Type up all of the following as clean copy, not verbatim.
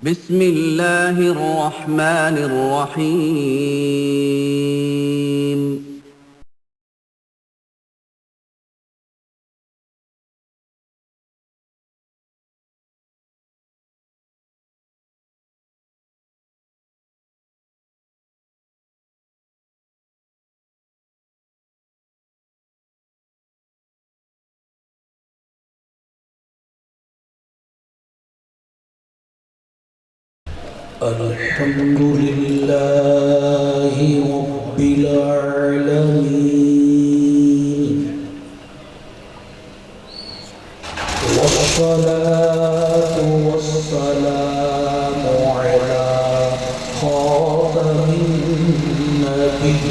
بسم اللہ الرحمن الرحیم الحمد لله رب العالمين والصلاة والسلام على خاتم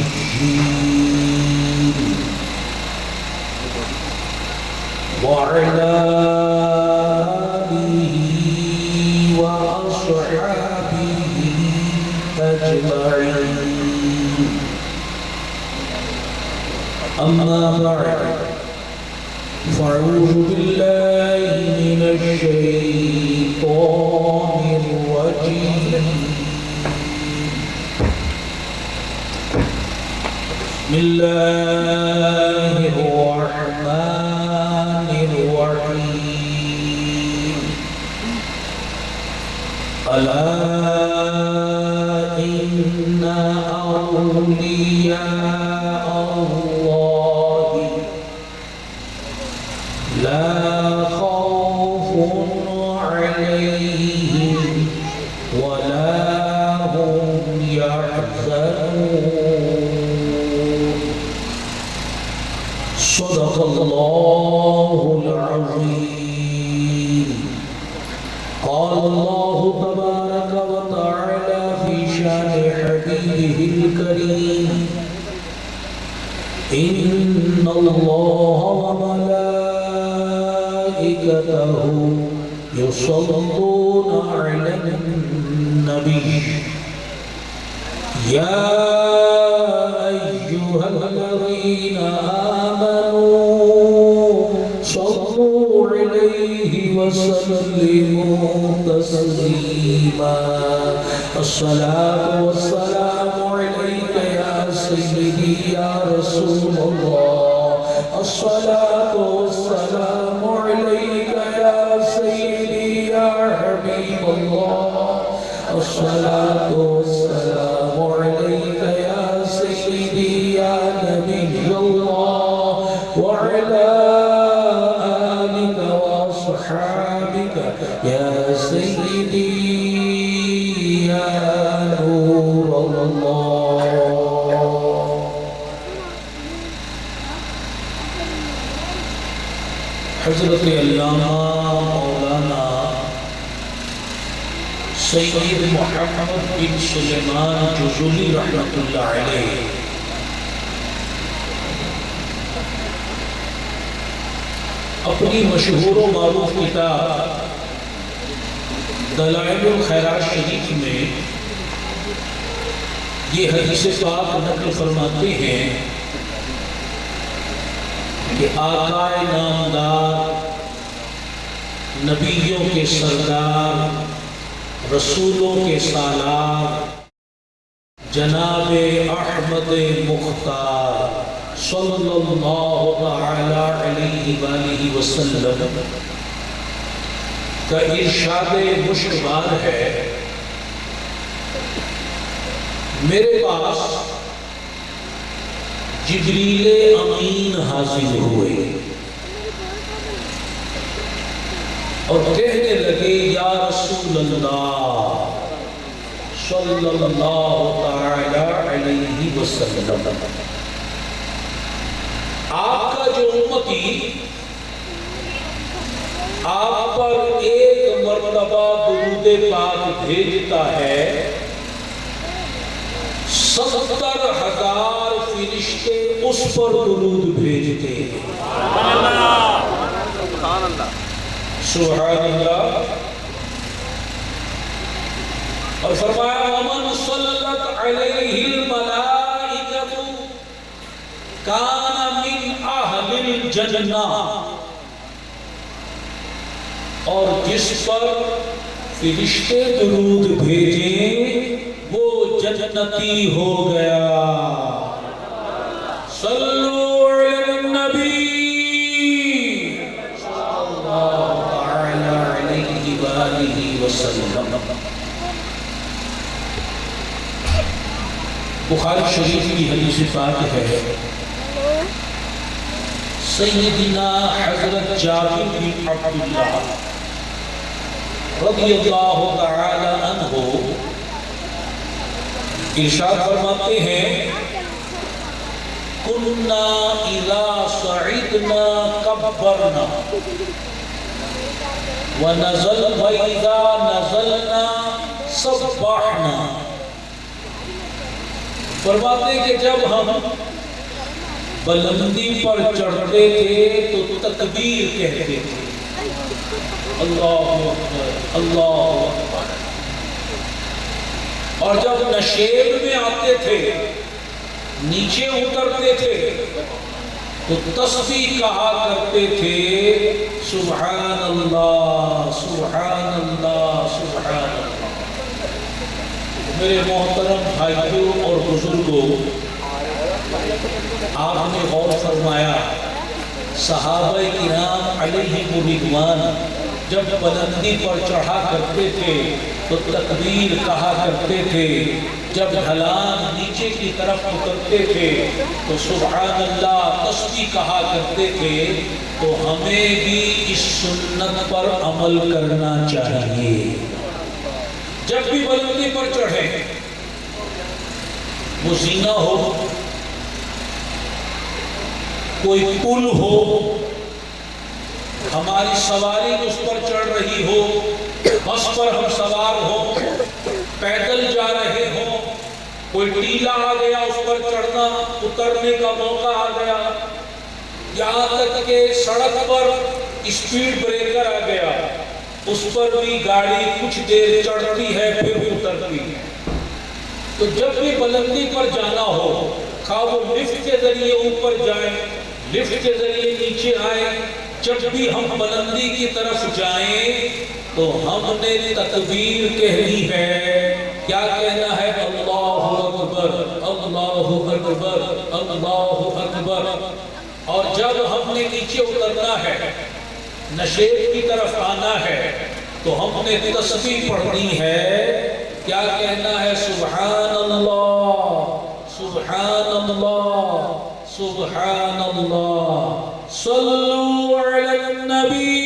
النبيين وعلى آله وأصحابه أجمعين أما بعد فأعوذ بالله من الشيطان الرجيم بسم الله الرحمن الرحيم ألا إن أولياء الله لا خوف عليهم ولا هم يحزنون صدق الله العظيم قال الله تبارك وتعالى في شان حبيبه الكريم إن الله وملائكته يصلون على النبي يا أيها الذين آمنوا صلوا عليه وسلموا تسليما الصلاة والسلام عليك يا سيدي يا رسول الله الصلاة والسلام عليك يا سيدي يا حبيب الله الصلاة والسلام عليك يا سيدي يا نبي الله وعلى آلك وأصحابك يا سيدي يا نور الله حضرت علامہ مولانا سید محمد بن سلیمان جزولی رحمۃ اللہ علیہ اپنی مشہور و معروف کتاب دلائل الخیرات شریف میں یہ حدیث پاک نقل فرماتے ہیں کہ آقا نامدار نبیوں کے سردار رسولوں کے سالار جناب احمد مختار صلی اللہ تعالی علیہ وآلہ وسلم کا ارشاد مشکبار ہے میرے پاس جبریل امین حاضر ہوئے اور کہنے لگے یا رسول اللہ صلی اللہ تعالی علیہ وسلم آپ کا جو امتی آپ پر ایک مرتبہ درود پاک بھیجتا ہے 70,000 فرشتے اس پر درود بھیجتے ہیں سبحان اللہ سبحان اللہ اور فرمایا ومن صلت علیہ الملائکۃ کان من اہل الجنہ اور جس پر فرشتے درود بھیجیں وہ جنتی ہو گیا. صلو علی النبی صلی اللہ علیہ وآلہ وسلم. بخاری شریف کی حدیث پاک ہے، سیدنا حضرت جابر بن عبداللہ رضی اللہ تعالی عنہ ارشاد فرماتے ہیں، کننا اذا صعدنا کبرنا وَإِذَا نَزَلْنَا سَبَّحْنَا. فرماتے کہ جب ہم بلندی پر چڑھتے تھے تو تکبیر کہتے تھے، اللہ اکبر اللہ اکبر. اور جب نشیب میں آتے تھے، نیچے اترتے تھے تو تسبیح کہا کرتے تھے، سبحان اللہ سبحان اللہ سبحان اللہ. میرے محترم بھائیوں اور بزرگوں، آپ نے غور فرمایا صحابہ کرام علیہم الرضوان جب بلندی پر چڑھا کرتے تھے تو تکبیر کہا کرتے تھے، جب ڈھلان نیچے کی طرف اترتے تھے تو سبحان اللہ تسبیح کہا کرتے تھے. تو ہمیں بھی اس سنت پر عمل کرنا چاہیے. جب بھی بلندی پر چڑھیں، وہ زینہ ہو، کوئی پل ہو، ہماری سواری اس پر چڑھ رہی ہو، بس پر ہم سوار ہو، پیدل جا رہے ہوں، کوئی ٹیلا آ گیا اس پر چڑھنا اترنے کا موقع آ گیا، یہاں تک کہ سڑک پر اسپیڈ بریکر آ گیا، اس پر بھی گاڑی کچھ دیر چڑھتی ہے پھر اترتی ہے. تو جب بھی بلندی پر جانا ہو، خواہ وہ لفٹ کے ذریعے اوپر جائیں، لفٹ کے ذریعے نیچے آئیں، جب بھی ہم بلندی کی طرف جائیں تو ہم نے تکبیر کہنی ہے. کیا کہنا ہے؟ اللہ اکبر اللہ اکبر اللہ اکبر. اور جب ہم نے نیچے اترنا ہے، نشیب کی طرف آنا ہے، تو ہم نے تسبیح پڑھنی ہے. کیا کہنا ہے؟ سبحان اللہ سبحان اللہ سبحان اللہ. صلو علی النبی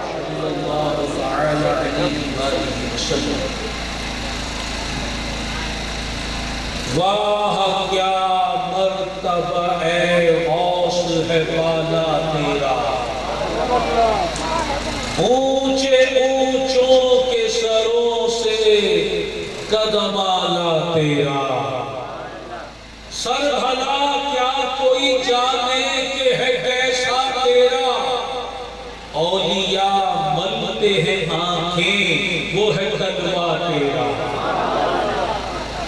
صلی اللہ تعالی علیہ وآلہ وسلم. واہ کیا مرتبہ ہے غوث ہے بالا تیرا، اونچے اونچوں کے سروں سے قدم آلا تیرا. سر بھلا کیا کوئی جانے کہ ہے کیسا تیرا، اولیاء ملتے ہیں آنکھیں وہ ہے تقویٰ تیرا.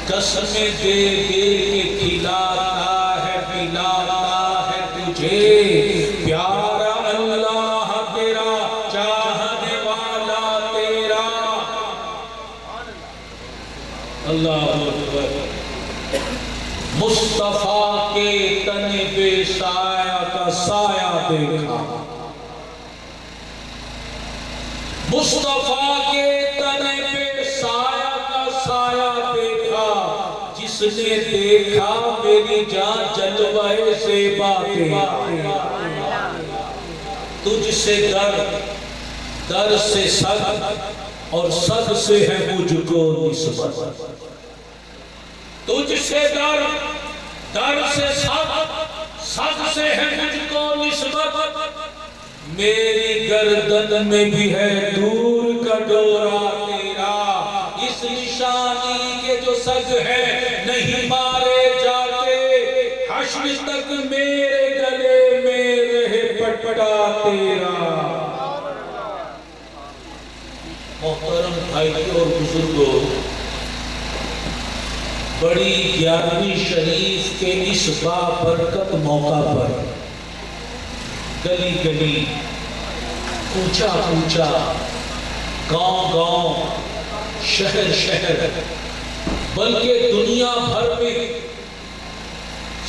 قسمیں دے دے کے کھلاتا ہے پلاتا ہے تجھے، پیارا اللہ تیرا چاہنے والا تیرا. اللہ اکبر. مصطفیٰ کے تن پہ سایہ کا سایہ دیکھا، مصطفیٰ کے تن پہ سایہ کا سایہ دیکھا، جس نے دیکھا میری جان جلوے سے باتیں. تجھ سے در، در سے صد، اور صد سے ہے مجھ کو نسبت. تجھ سے در، در سے صد، صد سے ہے مجھ کو نسبت. میری گردن میں بھی ہے دور کا ڈورا تیرا، اس نشانی کے جو سگ ہے نہیں مارے جاتے، حشر تک میرے گلے میں رہے پٹپٹا تیرا. محترم بھائیوں اور بزرگوں، بڑی 11ویں شریف کے اس بابرکت موقع پر گلی گلی کوچا کوچا، گاؤں گاؤں، شہر شہر، بلکہ دنیا بھر میں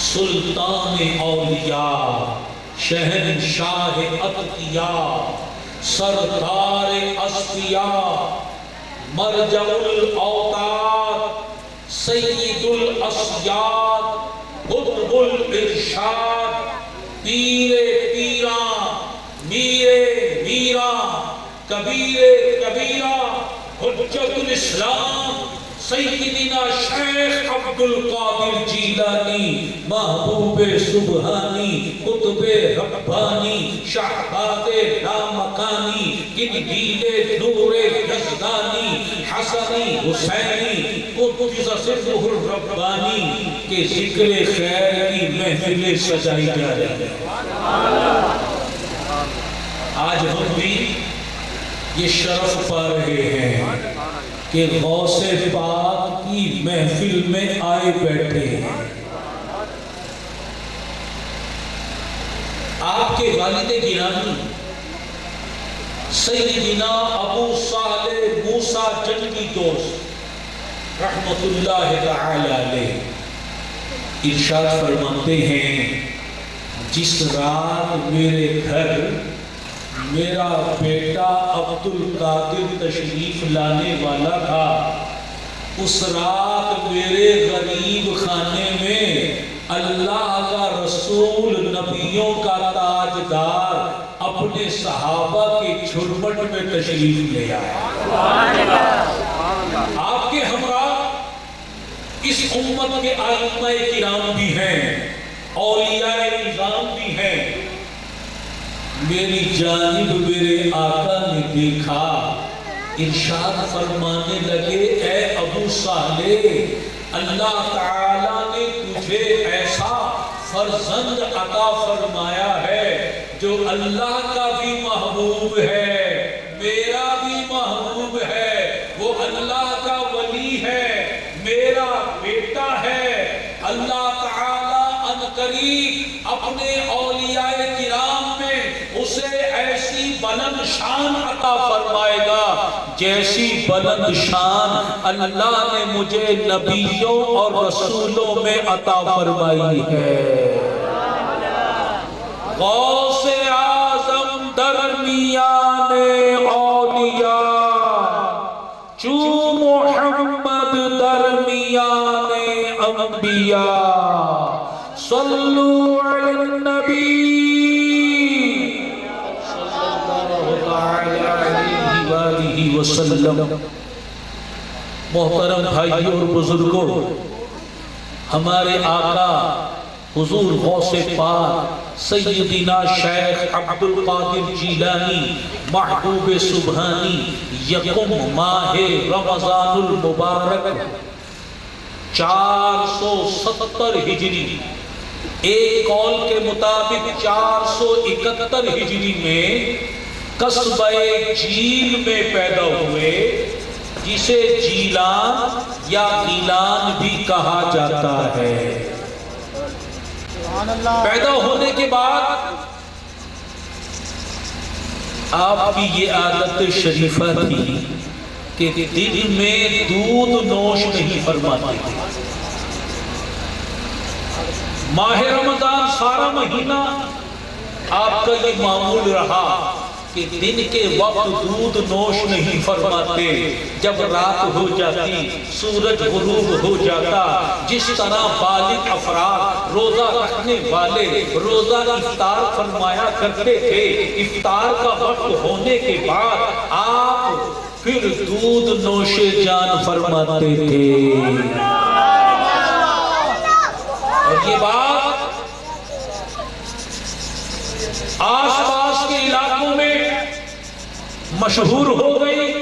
سلطان اولیاء، شہنشاہ اتقیاء، سردار اصفیاء، مرجع الاوتاد، سید الاسیاد، قطب الارشاد، پیر پیراں، میر میراں، کبیر کبیرہ، حجت الاسلام سیدنا شیخ عبد القادر جیلانی، محبوب سبحانی، قطب ربانی، شہباز لامکانی، قندیل نور یزدانی، حسنی حسینی، قدس سرہ الربانی کے ذکر خیر کی محفلیں سجائی جا رہی ہیں۔ آج ہم بھی یہ شرف پا رہے ہیں کہ غوث پاک کی محفل میں آئے بیٹھے ہیں۔ آپ کے والد گرامی سیدنا ابو صالح موسیٰ جنگی دوست رحمت اللہ تعالی علیہ ارشاد فرماتے ہیں، جس رات میرے گھر میرا بیٹا عبد القادر تشریف لانے والا تھا، اس رات میرے غریب خانے میں اللہ کا رسول، نبیوں کا تاجدار اپنے صحابہ کے جھرمٹ میں تشریف لے آیا۔ آپ کے ہمراہ اس امت کے ائمہ کرام بھی ہیں، اولیاء نظام بھی ہیں۔ میری جانب میرے آقا نے دیکھا، ارشاد فرمانے لگے، اے ابو صالح، اللہ تعالیٰ نے تجھے ایسا فرزند عطا فرمایا ہے جو اللہ کا بھی محبوب ہے، میرا بھی محبوب ہے، وہ اللہ کا ولی ہے، میرا بیٹا ہے۔ اللہ تعالیٰ عنقریب اپنے اولیاء کرام میں اسے ایسی بلند شان عطا فرمائے گا جیسی بلند شان اللہ نے مجھے نبیوں اور رسولوں میں عطا فرمائی ہے۔ غوث اعظم درمیان اولیاء، چو محمد درمیان انبیاء، صلو علی النبی علیہ وسلم۔ محترم بھائیوں اور بزرگوں، ہمارے آقا حضور غوث پاک سیدنا شیخ عبد القادر جیلانی، محبوب سبحانی، یکم ماہ رمضان المبارک 470 ہجری، ایک قول کے مطابق 471 ہجری میں قصبہ جیل میں پیدا ہوئے، جسے جیلان یا گیلان بھی کہا جاتا ہے۔ پیدا ہونے کے بعد آپ کی یہ عادت شریفہ تھی کہ دن میں دودھ نوش نہیں فرماتے تھے۔ ماہ رمضان سارا مہینہ آپ کا یہ معمول رہا کہ دن کے وقت دودھ نوش نہیں فرماتے۔ جب رات ہو جاتی، سورج غروب ہو جاتا، جس طرح بالغ افراد روزہ رکھنے والے روزہ افطار فرمایا کرتے تھے، افطار کا وقت ہونے کے بعد آپ پھر دودھ نوش جان فرماتے تھے۔ اور یہ بات آس پاس کے علاقوں میں مشہور ہو گئی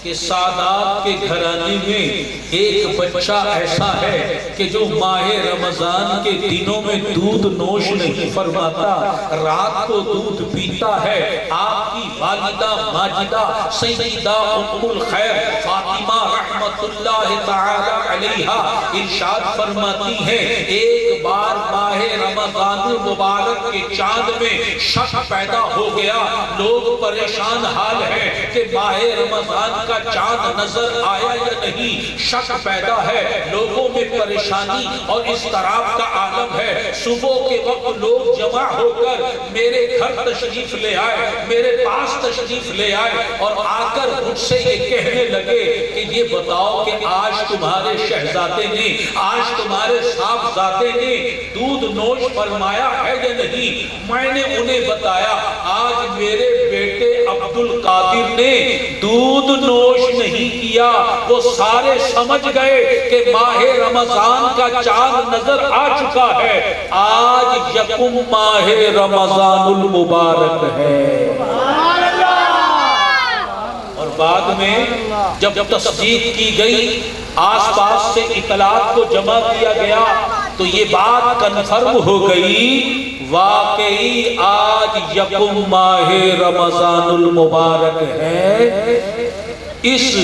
کہ سادات کے گھرانے میں ایک بچہ ایسا ہے کہ جو ماہ رمضان کے دنوں میں دودھ نوش نہیں فرماتا، رات کو دودھ پیتا ہے۔ آپ کی والدہ واجدہ ماجدہ سیدہ ام الخیر فاطمہ رحمت اللہ تعالی علیہا ارشاد فرماتی ہیں ایک بار ماہ رمضان المبارک کے چاند میں شک پیدا ہو گیا، لوگ پریشان حال ہے کہ ماہ رمضان کا چاند نظر آیا یا نہیں، شک پیدا ہے، لوگوں میں پریشانی اور اضطراب کا عالم ہے۔ صبح کے وقت لوگ جمع ہو کر میرے گھر تشریف لے آئے، میرے پاس تشریف لے آئے اور آ کر مجھ سے یہ کہنے لگے کہ یہ بتاؤ کہ آج تمہارے شہزادے نے، آج تمہارے صاحبزادے نے دودھ نوش فرمایا ہے یا نہیں؟ میں نے انہیں بتایا آج میرے بیٹے عبد القادر نے دودھ نوش نہیں کیا، وہ سارے سمجھ گئے کہ ماہ رمضان کا چاند نظر آ چکا ہے، آج یکم ماہ رمضان المبارک ہے۔ اور بعد میں جب تصدیق کی گئی، آس پاس سے اطلاعات کو جمع کیا گیا تو یہ بات کنفرم ہو گئی، واقعی آج یکم ماہ رمضان المبارک ہے۔ اس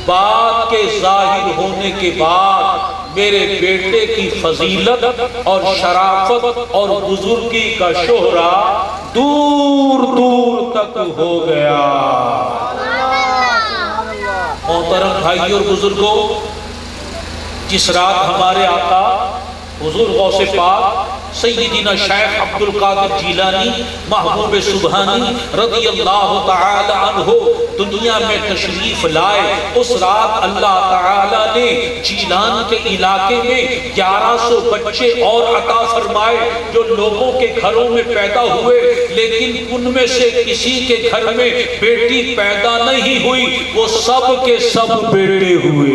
بات کے ظاہر ہونے کے بعد میرے بیٹے کی فضیلت اور شرافت اور بزرگی کا شہرہ دور دور تک ہو گیا۔ محترم بھائی اور بزرگوں، جس رات ہمارے آقا حضور غوث پاک سیدنا شیخ عبد القادر جیلانی محبوب سبحانی رضی اللہ تعالی عنہ دنیا میں تشریف لائے، اس رات اللہ تعالی نے جیلان کے علاقے میں 1100 بچے اور عطا فرمائے جو لوگوں کے گھروں میں پیدا ہوئے، لیکن ان میں سے کسی کے گھر میں بیٹی پیدا نہیں ہوئی، وہ سب کے سب بیٹے ہوئے۔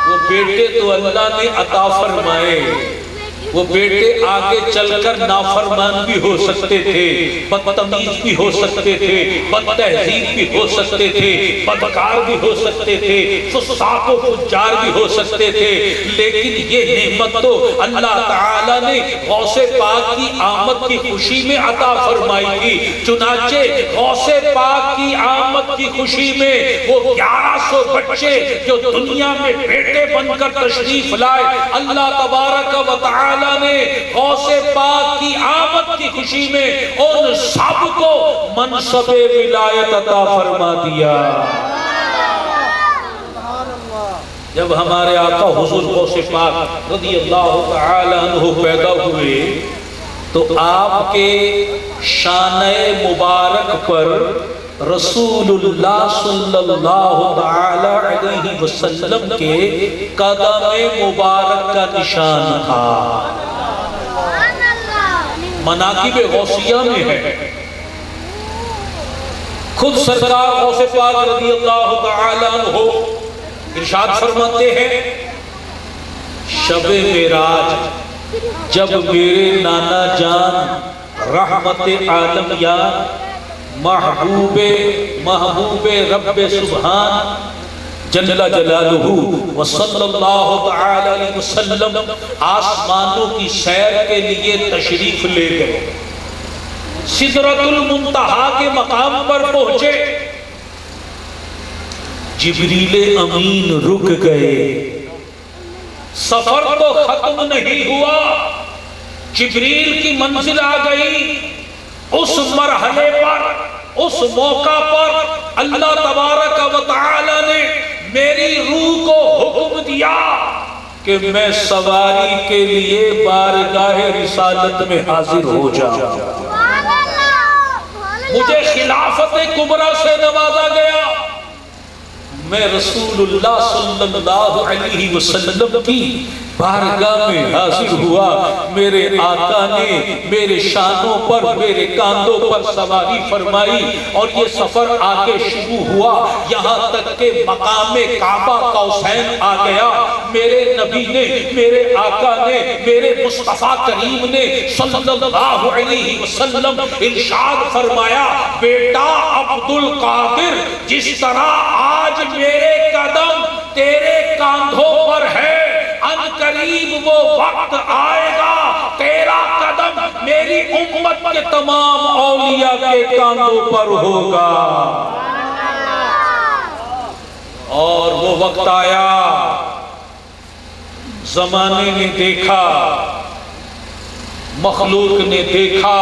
وہ بیٹے تو اللہ نے عطا فرمائے، وہ بیٹے آگے چل کر نافرمان بھی ہو سکتے تھے، بدتمیز بھی ہو سکتے تھے، بد تہذیب بھی ہو سکتے تھے، بدکار بھی ہو سکتے تھے، فساق و فجار بھی ہو سکتے تھے، لیکن یہ نعمت تو اللہ تعالیٰ نے غوث پاک کی آمد کی خوشی میں عطا فرمائی تھی۔ چنانچہ غوث پاک کی آمد کی خوشی میں وہ 1100 بچے جو دنیا میں بیٹے بن کر تشریف لائے، اللہ تبارک و تعالیٰ نے غوث پاک کی آمد کی خوشی میں ان سب کو منصب ولایت عطا فرما دیا۔ جب ہمارے آقا حضور غوث پاک رضی اللہ تعالی عنہ پیدا ہوئے تو آپ کے شانِ مبارک پر رسول اللہ صلی اللہ تعالی علیہ وسلم کے قدم مبارک کا نشان تھا۔ مناقب غوثیہ میں ہے، خود سرکار غوث پاک رضی اللہ تعالی عنہ ارشاد فرماتے ہیں شب معراج جب میرے نانا جان رحمت عالم یار محبوب رب سبحان جل جلالہ وصلی اللہ تعالی علیہ وسلم آسمانوں کی سیر کے لیے تشریف لے گئے، سدرۃ المنتہا کے مقام پر پہنچے، جبریل امین رک گئے، سفر تو ختم نہیں ہوا، جبریل کی منزل آ گئی۔ اس مرحلے پر، اس موقع پر اللہ تبارک و تعالی نے میری روح کو حکم دیا کہ میں سواری کے لیے بارگاہ رسالت میں حاضر ہو جاؤں۔ مجھے خلافت کبریٰ سے نوازا گیا، میں رسول اللہ صلی اللہ علیہ وسلم کی بارگاہ میں حاضر ہوا، میرے آقا نے میرے شانوں پر، میرے کاندھوں پر سواری فرمائی اور یہ سفر آگے شروع ہوا، یہاں تک کہ مقام کعبہ قوسین آ گیا۔ میرے نبی نے، میرے آقا نے، میرے مصطفیٰ کریم نے صلی اللہ علیہ وسلم ارشاد فرمایا بیٹا عبد القادر، جس طرح آج میرے قدم تیرے کاندھوں پر ہے، قریب وہ وقت آئے گا تیرا قدم میری امت کے تمام اولیاء کے کاندھوں پر ہوگا. اور وہ وقت آیا، زمانے نے دیکھا، مخلوق نے دیکھا،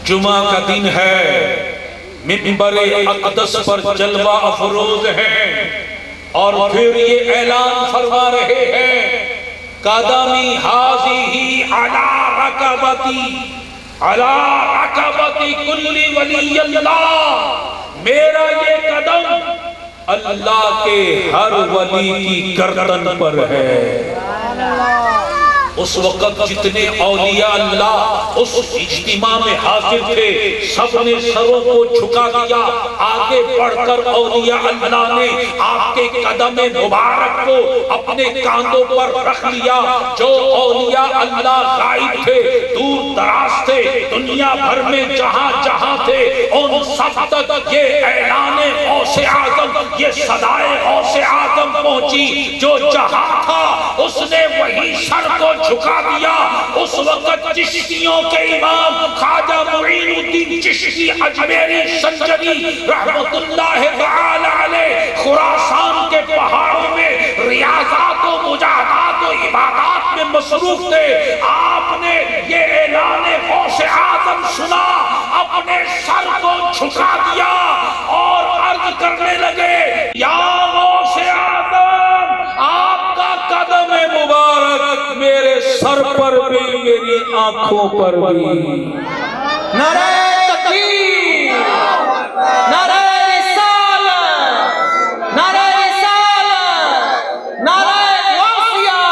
جمعہ کا دن ہے، منبر اقدس پر جلوہ افروز ہیں، اور پھر یہ اعلان فرما رہے ہیں قدمی حاضی علی رکبتی کل ولی اللہ، میرا یہ قدم اللہ کے ہر ولی کی گردن پر ہے. اس وقت جتنے اولیاء اللہ اس اجتماع میں حاضر تھے سب نے سروں کو جھکا دیا. آگے بڑھ کر اولیاء اللہ نے آپ کے قدم مبارک کو اپنے کاندھوں پر رکھ لیا. جو اولیاء اللہ غائب تھے، دور دراز تھے، دنیا بھر میں جہاں جہاں تھے، ان سب تک یہ اعلان غوث اعظم، یہ صدائے غوث اعظم پہنچی. جو جہاں تھا اس نے وہی سر کو جھکا دیا. اس وقت چشتیوں کے امام خواجہ معین الدین چشتی اجمیری سنجری رحمت اللہ تعالی علیہ خراسان کے پہاڑوں میں ریاضات و مجاہدات و عبادات میں مصروف تھے. آپ نے یہ اعلان غوث اعظم سنا، اپنے سر کو جھکا دیا اور عرض کرنے لگے یا غوث اعظم، آپ کا قدم مبارک میرے سر پر بھی، میری آنکھوں پر بھی. نعرہ تکبیر، نعرہ رسالت، نعرہ رسالت، نعرہ غوثیہ،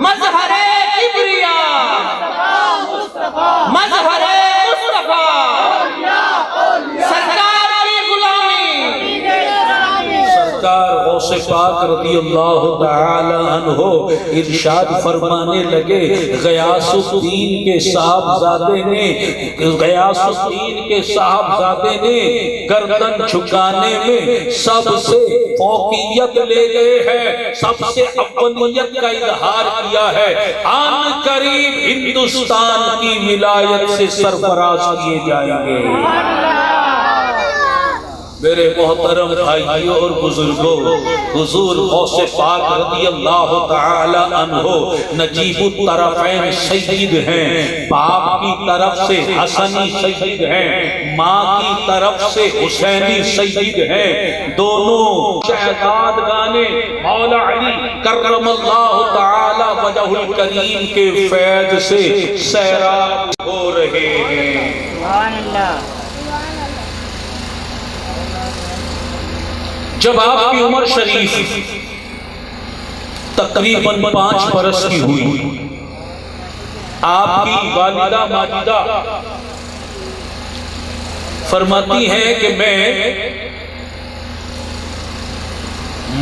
مظہر کبریاء، مظہر مصطفیٰ، سرکار کی غلامی. سرکار غوث پاک رضی اللہ تعالی عنہ ارشاد فرمانے لگے غیاث الدین کے صاحبزادے نے گردن جھکانے میں سب سے فوقیت لے گئے ہیں، سب سے اولیت کا اظہار کیا ہے. آن قریب ہندوستان کی ولایت سے سرفراز کیے جائیں گے. میرے محترم بھائیوں اور بزرگوں، حضور غوث پاک رضی اللہ تعالی عنہ نجیب الطرفین سید ہیں. باپ کی طرف سے حسنی سید ہیں، ماں کی طرف سے حسینی سید ہیں. دونوں شہزادگانے مولا علی کرم اللہ تعالی وجہ الکریم کے فیض سے سیراب ہو رہے ہیں. سبحان اللہ. جب آپ کی عمر شریف تقریباً 5 برس کی ہوئی، آپ کی والدہ ماجدہ فرماتی ہیں کہ میں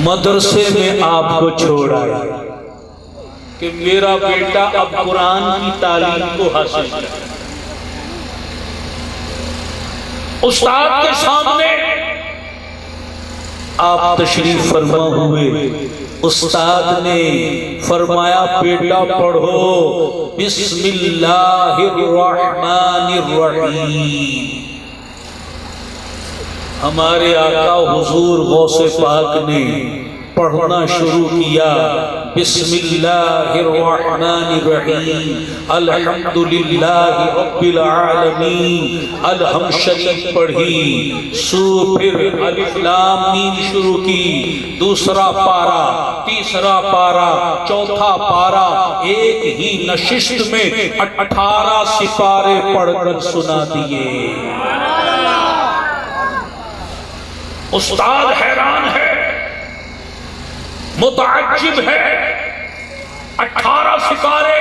مدرسے میں آپ کو چھوڑ آیا کہ میرا بیٹا اب قرآن کی تعلیم کو حاصل کرے. استاد کے سامنے آپ تشریف فرما ہوئے. استاد نے فرمایا بیٹا پڑھو بسم اللہ الرحمن الرحیم. ہمارے آقا حضور غوث پاک نے پڑھنا شروع کیا بسم اللہ الرحمن الرحیم الحمدللہ رب العالمین. الحم شریف پڑھی، سور پھر الف لام میم شروع کی. دوسرا پارا، تیسرا پارا، چوتھا پارا، ایک ہی نشست میں 18 سپارے پڑھ کر سنا دیے. استاد حیران ہے، متعجب ہے. 18 سپارے.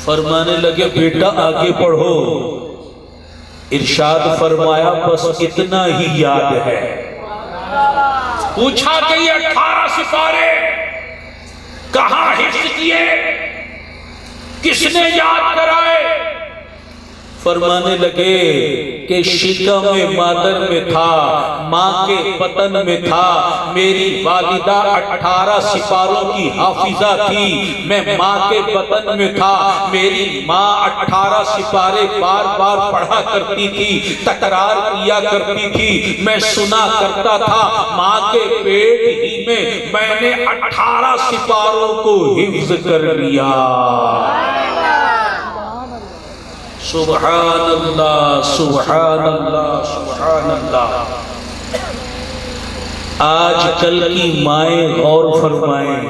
فرمانے لگے بیٹا آگے پڑھو. ارشاد فرمایا بس اتنا ہی یاد ہے. پوچھا کہ یہ 18 سپارے کہاں حفظ کیے، کس نے یاد کرائے؟ فرمانے لگے کہ شکم مادر میں تھا، ماں کے بطن میں تھا، میری والدہ 18 سپاروں کی حافظہ تھی، میں ماں کے بطن میں تھا، میری ماں 18 سپارے بار بار پڑھا کرتی تھی، تکرار کیا کرتی تھی، میں سنا کرتا تھا، ماں کے پیٹ ہی میں نے 18 سپاروں کو حفظ کر لیا۔ سبحان اللہ سبحان اللہ سبحان اللہ۔ آج کل کی مائیں غور فرمائیں،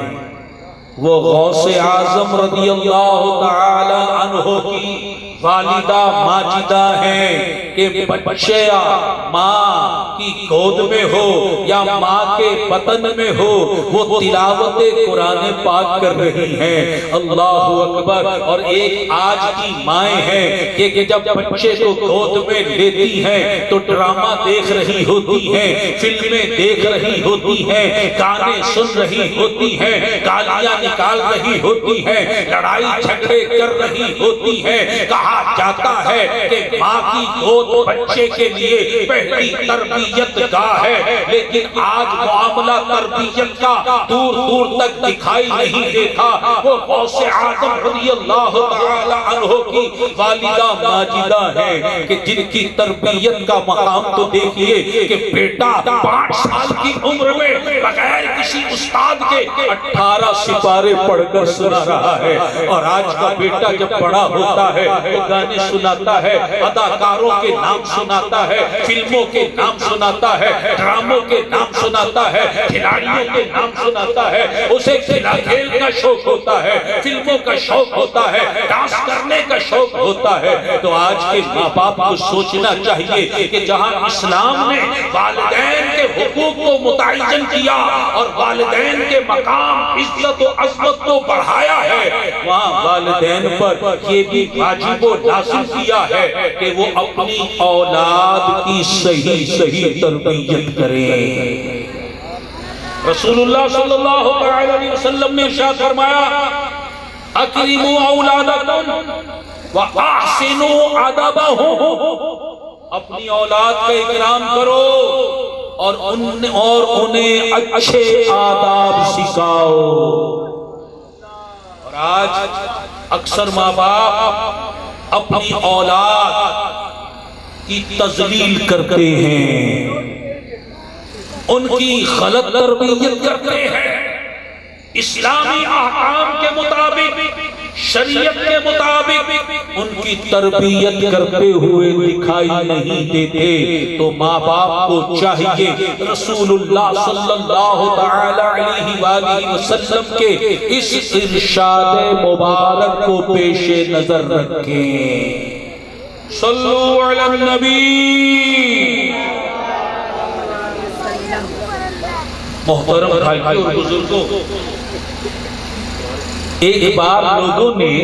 وہ غوث اعظم رضی اللہ تعالی عنہ کی والدہ ماجدہ ہیں کہ بچے ماں کی گود میں ہو یا ماں کے بطن میں ہو، وہ تلاوت قرآن پاک کر رہی ہیں، اللہ اکبر۔ اور ایک آج کی مائیں ہیں کہ جب بچے کو گود میں لیتی ہیں تو ڈرامہ دیکھ رہی ہوتی ہیں، فلمیں دیکھ رہی ہوتی ہیں، گانے سن رہی ہوتی ہیں، گالیاں نکال رہی ہوتی ہیں، لڑائی جھگڑے کر رہی ہوتی ہیں۔ کہا جاتا ہے کہ ماں کی گود بچے کے لیے پہلی تربیت گاہ ہے، لیکن آج معاملہ تربیت کا دور دور تک دکھائی نہیں دیتا۔ وہ غوث اعظم رضی اللہ تعالی عنہ کی والدہ ماجدہ ہے کہ جن کی تربیت کا مقام تو دیکھیے کہ بیٹا 5 سال کی عمر میں بغیر کسی استاد کے 18 سپارے پڑھ کر سنا رہا ہے۔ اور آج کا بیٹا جب بڑا ہوتا ہے وہ گانے سناتا ہے، اداکاروں کے نام سناتا ہے، فلموں کے نام سناتا ہے، ڈراموں کے نام سناتا ہے، کھلاڑیوں کے نام سناتا ہے، اسے کھیل کا شوق ہوتا ہے، فلموں کا شوق ہوتا ہے، ڈانس کرنے کا شوق ہوتا ہے۔ تو آج کے ماں باپ کو سوچنا چاہیے کہ جہاں اسلام نے والدین کے حقوق کو متعین کیا اور والدین کے مقام عزت و عظمت کو بڑھایا ہے، وہاں والدین پر یہ بھی واجب و لازم کیا ہے کہ وہ اپنی اولاد کی صحیح تربیت کریں۔ رسول اللہ صلی اللہ علیہ وسلم نے ارشاد فرمایا اکرموا اولادکم واحسنوا ادبہم، اپنی اولاد کا اکرام کرو اور انہیں اچھے آداب سکھاؤ۔ اور آج اکثر ماں باپ اپنی اولاد کی تذلیل کرتے ہیں، ان کی غلط تربیت کرتے ہیں، اسلامی احکام کے مطابق، شریعت کے مطابق ان کی تربیت کرتے ہوئے دکھائی نہیں دیتے۔ تو ماں باپ کو چاہیے رسول اللہ صلی اللہ تعالی علیہ وآلہ وسلم کے اس ارشاد مبارک کو پیش نظر رکھیں۔ صلو علی النبی۔ محترم بھائیوں اور بزرگوں، ایک بار لوگوں نے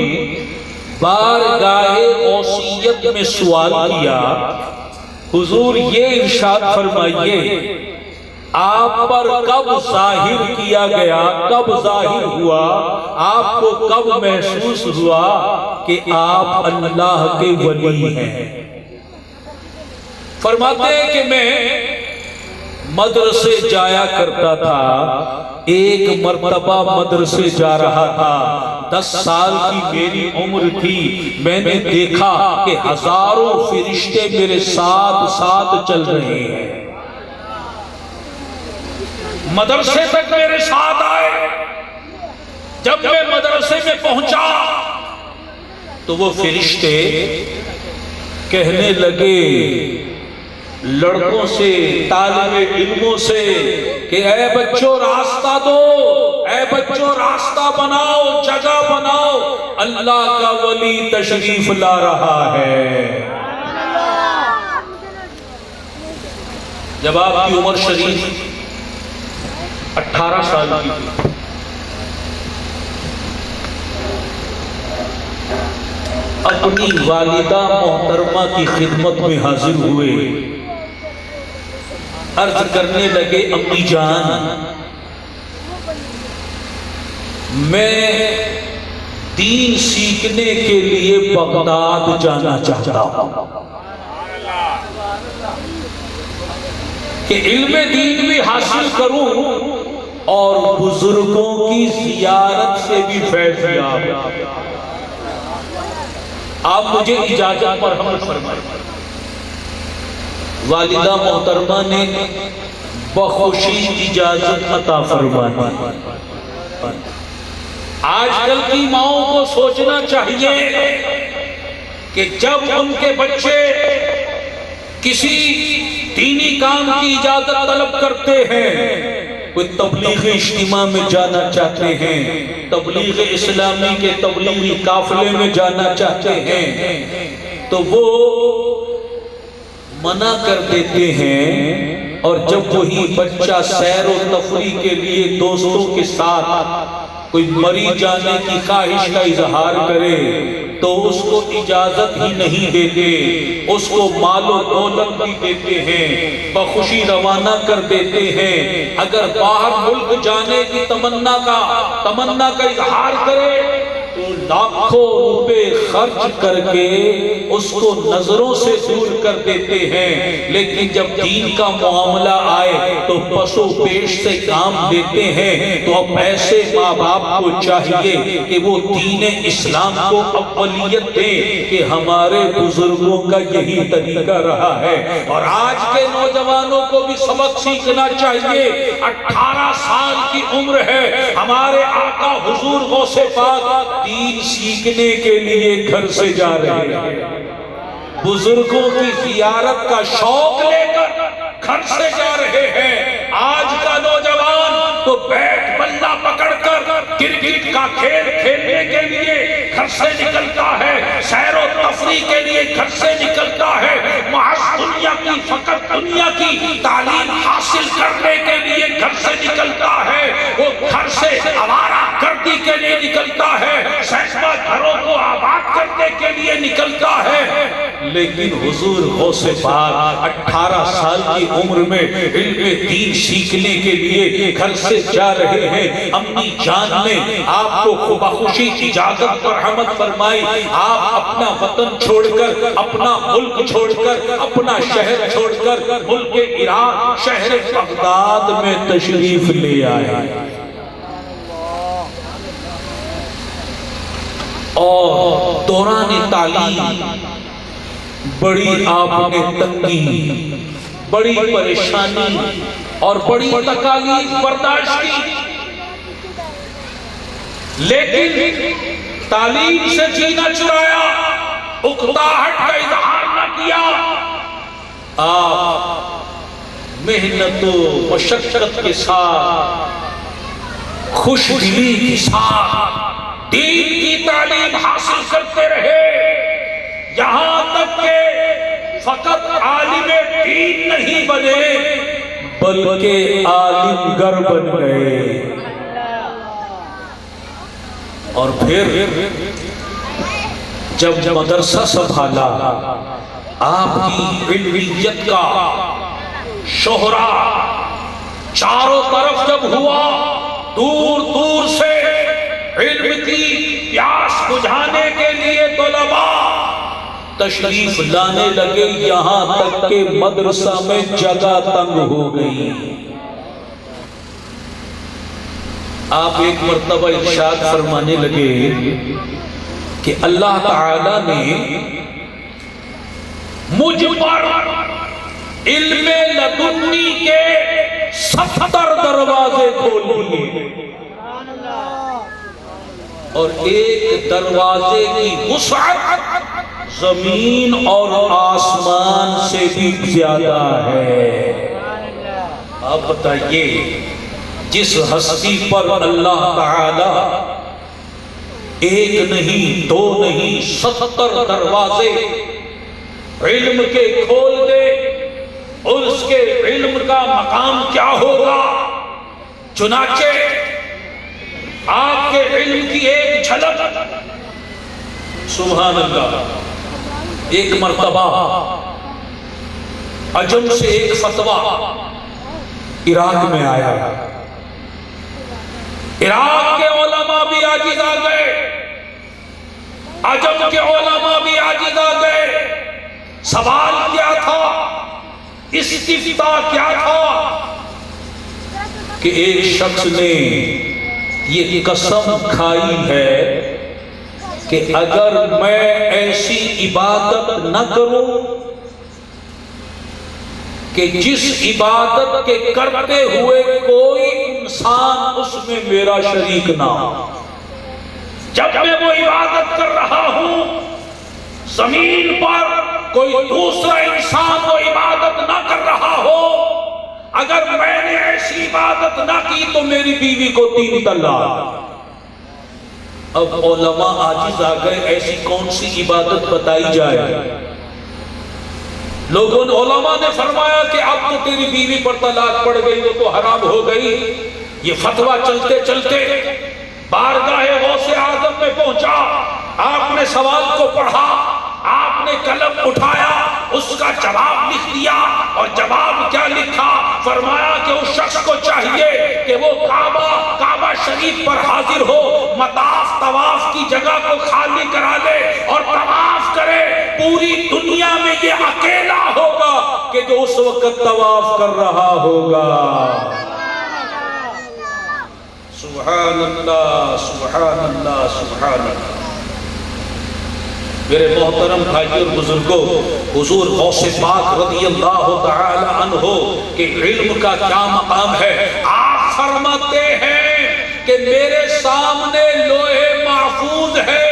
بارگاہ غوثیت میں سوال کیا، حضور یہ ارشاد فرمائیے آپ پر کب ظاہر کیا گیا، کب ظاہر ہوا، آپ کو کب محسوس ہوا کہ آپ اللہ کے ولی ہیں؟ فرماتے ہیں کہ میں مدرسے جایا کرتا تھا، ایک مرتبہ مدرسے جا رہا تھا، 10 سال کی میری عمر تھی، میں نے دیکھا کہ ہزاروں فرشتے میرے ساتھ ساتھ چل رہے ہیں، مدرسے تک میرے ساتھ آئے۔ جب میں مدرسے میں پہنچا تو وہ فرشتے کہنے لگے لڑکوں سے، طالب علموں سے کہ اے بچوں راستہ دو، اے بچوں راستہ بناؤ، جگہ بناؤ، اللہ کا ولی تشریف لا رہا ہے۔ جب آپ کی عمر شریف 18 سال کی تھی، اپنی والدہ محترمہ کی خدمت میں حاضر ہوئے، عرض کرنے لگے امی جان، میں دین سیکھنے کے لیے بغداد جانا چاہتا ہوں کہ علم دین بھی حاصل کروں اور بزرگوں کی زیارت سے بھی فیض یاب۔ آپ مجھے اجازت پر عمل فرمائیں۔ والدہ محترمہ نے بخوشی اجازت عطا فرمائی۔ آج کل کی ماؤں کو سوچنا چاہیے کہ جب ان کے بچے کسی دینی کام کی اجازت طلب کرتے ہیں، کوئی تبلیغ اجتماع میں جانا چاہتے ہیں، تبلیغ اسلامی کے تبلیغی قافلے میں جانا چاہتے ہیں، تو وہ منع کر دیتے ہیں، اور جب وہی بچہ سیر و تفریح کے لیے دوستوں کے ساتھ کوئی مری جانے کی خواہش کا اظہار کرے تو اس کو اجازت ہی نہیں دیتے، اس کو مال و دولت بھی دیتے ہیں، بخوشی روانہ کر دیتے ہیں۔ اگر باہر ملک جانے کی تمنا کا اظہار کرے تو لاکھوں روپے خرچ کر کے اس کو نظروں سے دور کر دیتے ہیں، لیکن جب دین کا معاملہ آئے تو پس و پیش سے کام دیتے ہیں۔ تو اب ایسے ماں باپ کو چاہیے کہ وہ دین اسلام کو اولیت دیں کہ ہمارے بزرگوں کا یہی طریقہ رہا ہے۔ اور آج کے نوجوانوں کو بھی سبق سیکھنا چاہیے۔ 18 سال کی عمر ہے، ہمارے آقا حضور غوث پاک دین سیکھنے کے لیے گھر سے جا رہے ہیں، بزرگوں کی زیارت کا شوق لے کر گھر سے جا رہے ہیں۔ آج کا نوجوان تو بیٹ بلہ پکڑ کر کرکٹ کا کھیل کھیلنے کے لیے گھر سے نکلتا ہے، سیر و تفریح کے لیے گھر سے نکلتا ہے، محض دنیا کی فقط دنیا کی تعلیم حاصل کرنے کے لیے گھر سے نکلتا ہے، وہ گھر سے آوارہ گردی کے لیے نکلتا ہے، سینکڑوں گھروں کو آباد کرنے کے لیے نکلتا ہے۔ لیکن حضور غوث پاک 18 سال کی عمر میں علم دین سیکھنے کے لیے گھر سے جا رہے ہیں۔ امی جان نے آپ کو بخوشی اجازت پر حمد فرمائی، آپ اپنا وطن چھوڑ کر، اپنا ملک چھوڑ کر، اپنا شہر چھوڑ کر ملک عراق شہر بغداد میں تشریف لے آئے، اور دوران تعلیم بڑی آپ نے تنگی، بڑی پریشانی اور بڑی تکالیف برداشت کی، لیکن تعلیم سے جینا چرایا، اکتاہٹ کا اظہار نہ کیا۔ آپ محنت و مشقت کے ساتھ، خوش دلی کے ساتھ دین کی تعلیم حاصل کرتے رہے، یہاں تک کہ فقط عالم دین نہیں بنے بلکہ عالم گر بن گئے۔ اور پھر جب مدرسہ سنبھالا، آپ کی علمیت کا شہرا چاروں طرف جب ہوا، دور دور سے علم کی پیاس بجھانے کے لیے طلباء تشریف لانے لگے، یہاں تک کہ مدرسہ میں جگہ تنگ ہو گئی۔ آپ ایک مرتبہ ارشاد فرمانے لگے کہ اللہ تعالیٰ نے مجھ پر علم لدنی کے 70 دروازے کھول دیے، اور ایک دروازے کی وسعت زمین اور آسمان سے بھی زیادہ ہے۔ آپ بتائیے، جس ہستی پر اللہ تعالی ایک نہیں، دو نہیں، 70 دروازے علم کے کھول دے، اور اس کے علم کا مقام کیا ہوگا؟ چنانچہ آپ کے علم کی ایک جھلک، سبحان اللہ، ایک مرتبہ عجم سے ایک فتویٰ عراق میں آیا، عراق کے علماء بھی عاجز آ گئے، عجب کے علماء بھی عاجز آ گئے. سوال کیا تھا؟ استفتاء کیا تھا؟ کہ ایک شخص نے یہ قسم کھائی ہے کہ اگر میں ایسی عبادت نہ کروں کہ جس عبادت کے کرتے ہوئے کوئی انسان اس میں میرا شریک نہ ہو. جب میں وہ عبادت کر رہا ہوں زمین پر کوئی دوسرا انسان وہ عبادت نہ کر رہا ہو، اگر میں نے ایسی عبادت نہ کی تو میری بیوی کو 3 طلاق. اب علماء عاجز آ گئے ایسی کون سی عبادت بتائی جائے؟ لوگوں نے علماء نے فرمایا کہ اب تو تیری بیوی پر طلاق پڑ گئی، وہ تو حرام ہو گئی. یہ فتویٰ چلتے چلتے بارگاہ غوث اعظم میں پہنچا. آپ نے سوال کو پڑھا، آپ نے قلم اٹھایا، اس کا جواب لکھ دیا. اور جواب کیا لکھا؟ فرمایا کہ اس شخص کو چاہیے کہ وہ کعبہ شریف پر حاضر ہو، مطاف طواف کی جگہ کو خالی کرا لے اور طواف کرے. پوری دنیا میں یہ اکیلا ہوگا کہ جو اس وقت طواف کر رہا ہوگا. سبحان اللہ سبحان اللہ سبحان اللہ. میرے محترم بھائیوں اور بزرگوں، حضور غوث پاک رضی اللہ تعالی عنہ کہ علم کا کیا مقام ہے. آپ فرماتے ہیں کہ میرے سامنے لوح محفوظ ہے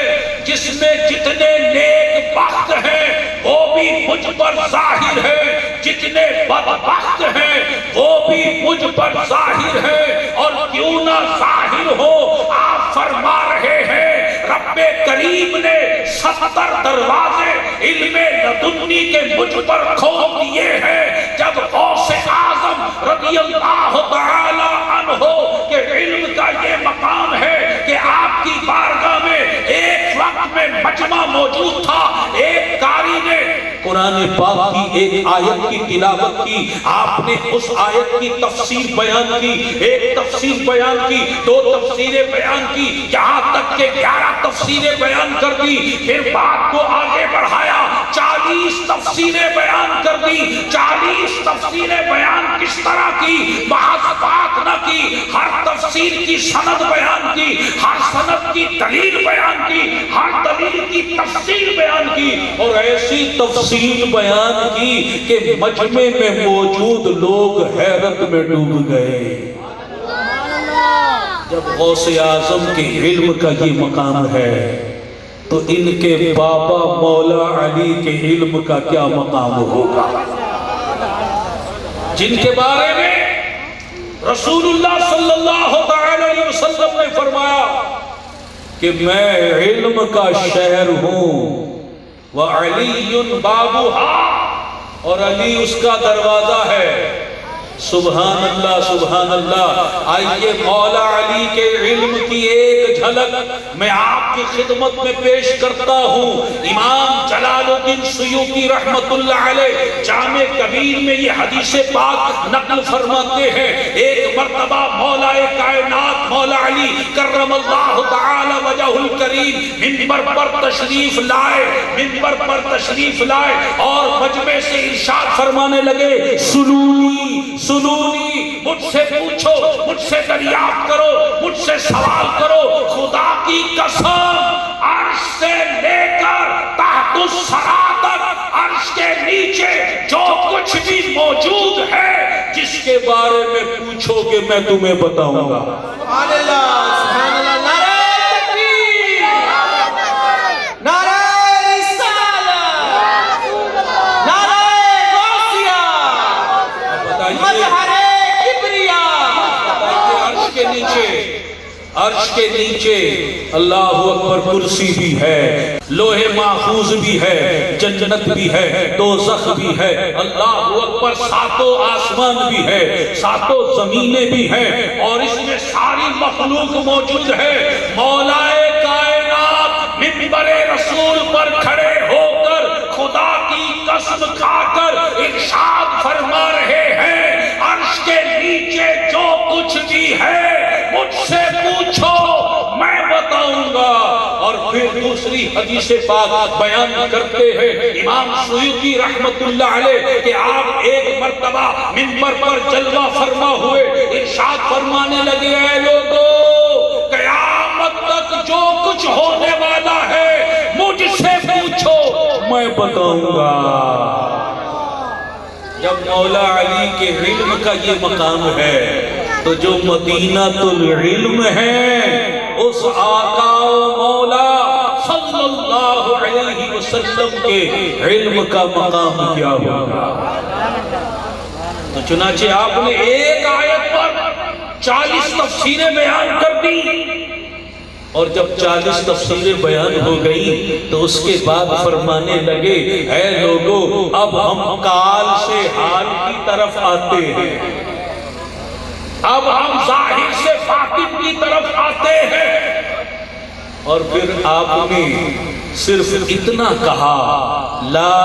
جس میں جتنے نیک بخت ہیں وہ بھی مجھ پر ظاہر ہے، جتنے بدبخت ہیں وہ بھی مجھ پر ظاہر ہے. اور کیوں نہ ظاہر ہو، آپ فرما رہے ہیں رب کریم نے 70 دروازے علم لدنی کے مجھ پر کھول دیے ہیں. جب غوث اعظم رضی اللہ تعالی عنہ کہ علم کا یہ مقام ہے کہ آپ کی بارگاہ میں ایک وقت میں مجمع موجود تھا، ایک قاری نے قرآن پاک کی ایک آیت کی تلاوت کی، آپ نے اس آیت کی تفسیر بیان کی، ایک تفسیر بیان کی، 2 تفسیریں بیان کی، یہاں تک کہ 11 تفسیریں بیان کر دی. پھر بات کو آگے بڑھایا، 40 تفسیریں بیان کر دی. 40 تفسیریں بیان کس طرح کی؟ محض بات نہ کی، ہر تفسیر کی سند بیان کی، ہر سند کی دلیل بیان کی، ہر دلیل کی تفسیر بیان کی، اور ایسی تفسیر بیان کی کہ مجمع میں موجود لوگ حیرت میں ڈوب گئے. جب غوث اعظم کے علم کا یہ مقام ہے تو ان کے بابا مولا علی کے علم کا کیا مقام ہوگا، جن کے بارے میں رسول اللہ صلی اللہ علیہ وسلم نے فرمایا کہ میں علم کا شہر ہوں وَعَلِيٌّ بَابُهَا، اور علی اس کا دروازہ ہے. سبحان اللہ سبحان اللہ. آئیے مولا علی کے علم کی ایک جھلک میں آپ کی خدمت میں پیش کرتا ہوں. امام جلال الدین سیوطی رحمت اللہ علیہ جامع کبیر میں یہ حدیث پاک نقل فرماتے ہیں. ایک مرتبہ مولا کائنات مولا علی کرم اللہ تعالی وجہ الکریم منبر پر تشریف لائے اور مجمع سے ارشاد فرمانے لگے، سنونی، مجھ سے پوچھو، مجھ سے دریافت کرو، مجھ سے سوال کرو. خدا کی قسم عرش سے لے کر تحت الثری تک، عرش کے نیچے جو کچھ بھی موجود ہے جس کے بارے میں پوچھو کہ میں تمہیں بتاؤں گا. سبحان اللہ سبحان اللہ. نعرہ تکبیر، نعرہ رسالت، نعرہ غوثیہ، مظہر کبریاء. عرش کے نیچے اللہ اکبر کرسی بھی ہے، لوح محفوظ بھی ہے، جنت بھی ہے، دوزخ بھی ہے. اللہ اکبر، 7 آسمان بھی ہے، 7 زمینیں بھی ہیں، اور اس میں ساری مخلوق موجود ہے. مولا کائنات منبر رسول پر کھڑے ہو کر خدا کی قسم کھا کر ارشاد فرما رہے ہیں، عرش کے نیچے جو کچھ بھی ہے مجھ سے پوچھو میں بتاؤں گا. اور پھر پھر دوسری حدیث پاک بیان کرتے ہیں امام سیوطی رحمت اللہ علیہ کہ آپ ایک مرتبہ منبر پر جلوہ فرما ہوئے ارشاد فرمانے لگے اے لوگو قیامت تک جو کچھ ہونے والا ہے مجھ سے پوچھو میں بتاؤں گا۔ جب مولا علی کے علم کا یہ مقام ہے تو جو مدینہ العلم ہے اس آقا و مولا صلی اللہ علیہ وسلم کے علم کا مقام کیا ہوگا؟ تو چنانچہ آپ نے ایک آیت پر 40 تفسیریں بیان کر دی، اور جب 40 تفسیریں بیان ہو گئی تو اس کے بعد فرمانے لگے اے لوگو اب ہم کال سے حال کی طرف آتے ہیں، اب ہم ظاہر سے باطن کی طرف آتے ہیں۔ اور پھر آپ نے صرف اتنا کہا لا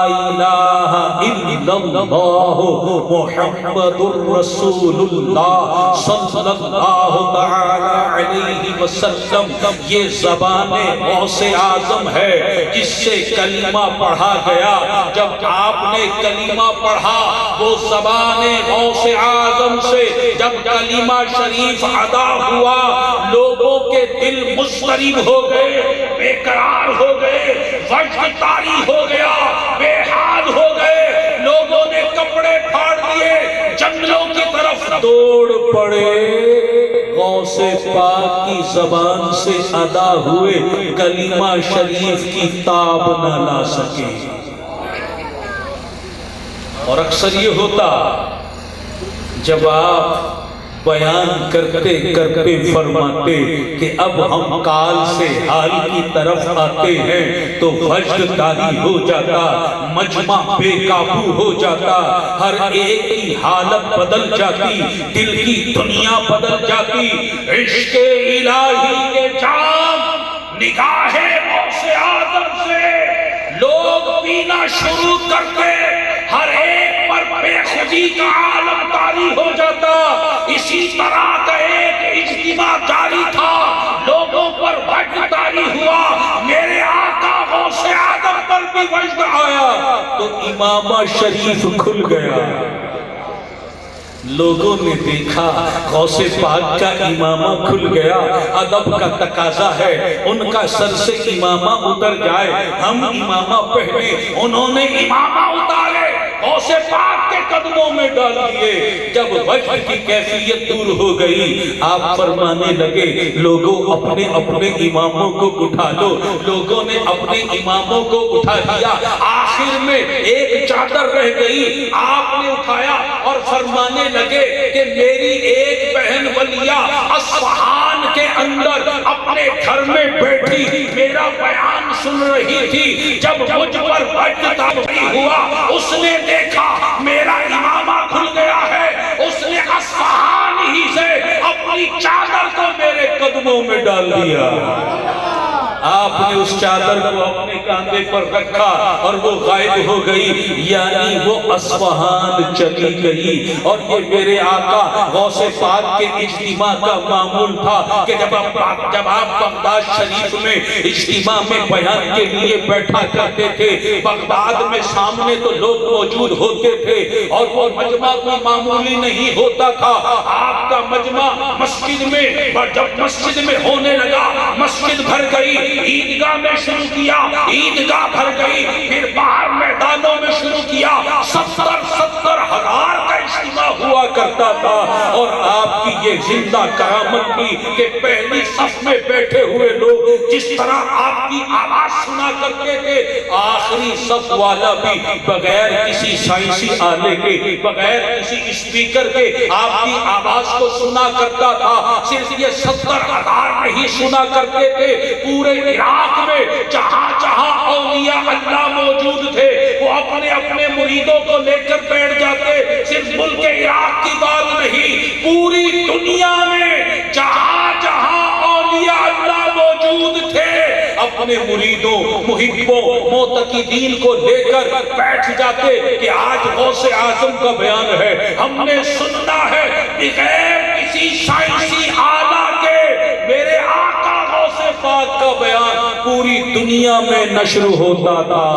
الہ الا اللہ محمد الرسول اللہ صلی اللہ تعالی علیہ وسلم، یہ زبان غوث اعظم ہے جس سے کلمہ پڑھا گیا۔ جب آپ نے کلمہ پڑھا وہ زبان غوث اعظم سے جب کلمہ شریف ادا ہوا لوگوں کے دل مضطرب ہو گئے، بے قرار ہو گئے، وجد طاری ہو گیا، بے حال ہو گئے، لوگوں نے کپڑے پھاڑ دیے، جنگلوں کی طرف دوڑ پڑے۔ غوث پاک کی زبان سے ادا ہوئے کلمہ شریف کی تاب نہ لا سکے۔ اور اکثر یہ ہوتا جب آپ بیان کرتے کرتے فرماتے کہ اب ہم کال سے حال کی طرف آتے ہیں تو وجد طاری ہو جاتا، مجمع بے قابو ہو جاتا، ہر ایک کی حالت بدل جاتی، دل کی دنیا بدل جاتی۔ عشق الہی کے جام نگاہ غوث اعظم سے لوگ پینا شروع کرتے، ہر ایک پر بے خودی کا عالم طاری ہو جاتا۔ اسی طرح کا ایک اجتماع جاری تھا، لوگوں پر وجد طاری ہوا، میرے آقا غوث اعظم پر بھی وجد آیا تو امامہ شریف کھل گیا۔ لوگوں نے دیکھا غوث پاک کا امامہ کھل گیا، ادب کا تقاضا ہے ان کا سر سے امامہ اتر جائے، ہم امامہ پہنے، انہوں نے امامہ اتارے، غوث پاک کے قدموں میں ڈال دیے۔ جب وجد کی کیفیت دور ہو گئی آپ فرمانے لگے لوگوں اپنے اپنے اماموں کو اٹھا لو۔ لوگوں نے اپنے اماموں کو اٹھا دیا، آخر میں ایک چادر رہ گئی، آپ نے اٹھایا اور فرمانے لگے کہ میری ایک بہن ولیہ اصفہان کے اندر اپنے گھر میں بیٹھی میرا بیان سن رہی تھی، جب مجھ پر وجد طاری ہوا اس نے دیکھا میرا امامہ کھل گیا ہے، اس نے اصفہان ہی سے اپنی چادر کو میرے قدموں میں ڈال دیا۔ آپ نے اس چادر کو اپنے کاندھے پر رکھا اور وہ غائب ہو گئی، یعنی وہ اصفہان چلی گئی۔ اور یہ میرے آقا غوث پاک کے اجتماع کا معمول تھا کہ جب آپ بغداد شریف میں اجتماع میں بیان کے لیے بیٹھا کرتے تھے، بغداد میں سامنے تو لوگ موجود ہوتے تھے اور وہ مجمع کوئی معمولی نہیں ہوتا تھا۔ آپ کا مجمع مسجد میں، جب مسجد میں ہونے لگا مسجد بھر گئی، عیدگاہ میں شروع کیا، عیدگاہ بھر گئی، پھر باہر میدانوں میں شروع کیا، 70 ہزار کا اجتماع ہوا کرتا تھا۔ اور آپ کی یہ زندہ کرامت کی کہ پہلی صف میں بیٹھے ہوئے لوگ جس طرح آپ کی آواز سنا کرتے تھے، آخری صف والا بھی بغیر کسی سائنسی آلے کے، بغیر کسی اسپیکر کے آپ کی آواز کو سنا کرتا تھا۔ صرف یہ 70 ہزار نہیں سنا کرتے تھے، پورے عراق میں جہاں جہاں اولیاء اللہ موجود تھے وہ اپنے اپنے مریدوں کو لے کر بیٹھ جاتے۔ صرف ملک عراق کی بات نہیں، پوری دنیا میں جہاں جہاں اولیاء اللہ موجود تھے اپنے مریدوں، محبوں، معتقدین کو لے کر بیٹھ جاتے کہ آج غوث اعظم کا بیان ہے، ہم نے سننا ہے، بغیر کسی سائنسی آلہ کے میرے آقا غوث پاک کا بیان پوری دنیا میں نشر ہوتا تھا،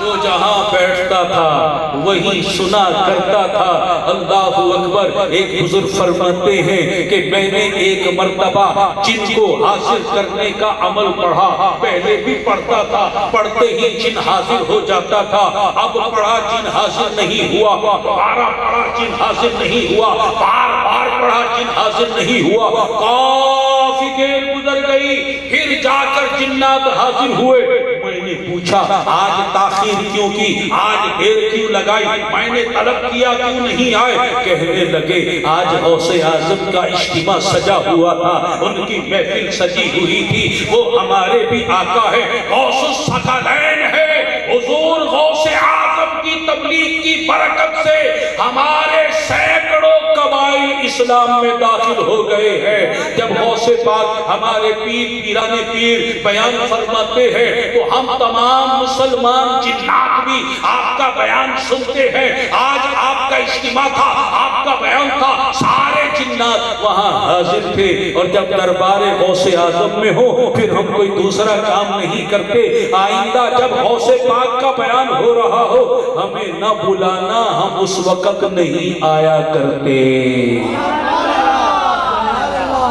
جو جہاں بیٹھتا تھا وہی سنا کرتا تھا۔ اللہ اکبر۔ ایک بزرگ فرماتے ہیں کہ میں نے ایک مرتبہ جن کو حاصل کرنے کا عمل پڑھا، پہلے بھی پڑھتا تھا، پڑھتے ہی جن حاصل ہو جاتا تھا، اب پڑھا جن حاصل نہیں ہوا، بارہ پڑھا جن حاصل نہیں ہوا، بار بار پڑھا جن حاصل نہیں ہوا، کافی دیر گزر گئی، پھر جا کر جنات حاصل ہوئے۔ میں نے پوچھا آج تاخیر کیوں کی، آج دیر کیوں لگائی، میں نے طلب کیا کیوں نہیں آئے؟ کہنے لگے آج غوث اعظم کا اجتماع سجا ہوا تھا، ان کی محفل سجی ہوئی تھی، وہ ہمارے بھی آقا ہے، غوث الثقلین ہے۔ حضور غوث اعظم کی تبلیغ کی برکت سے ہمارے سینکڑوں قبائل اسلام میں داخل ہو گئے ہیں۔ جب غوث پاک ہمارے پیر پیران پیر بیان فرماتے ہیں تو ہم تمام مسلمان جنات بھی آپ کا بیان سنتے ہیں۔ آج آپ کا اجتماع تھا، آپ کا بیان تھا، سارے جنات وہاں حاضر تھے۔ اور جب دربار غوث اعظم میں ہو پھر ہم کوئی دوسرا کام نہیں کرتے۔ آئندہ جب غوث پاک کا بیان ہو رہا ہو ہمیں نہ بلانا، ہم اس وقت نہیں آیا کرتے۔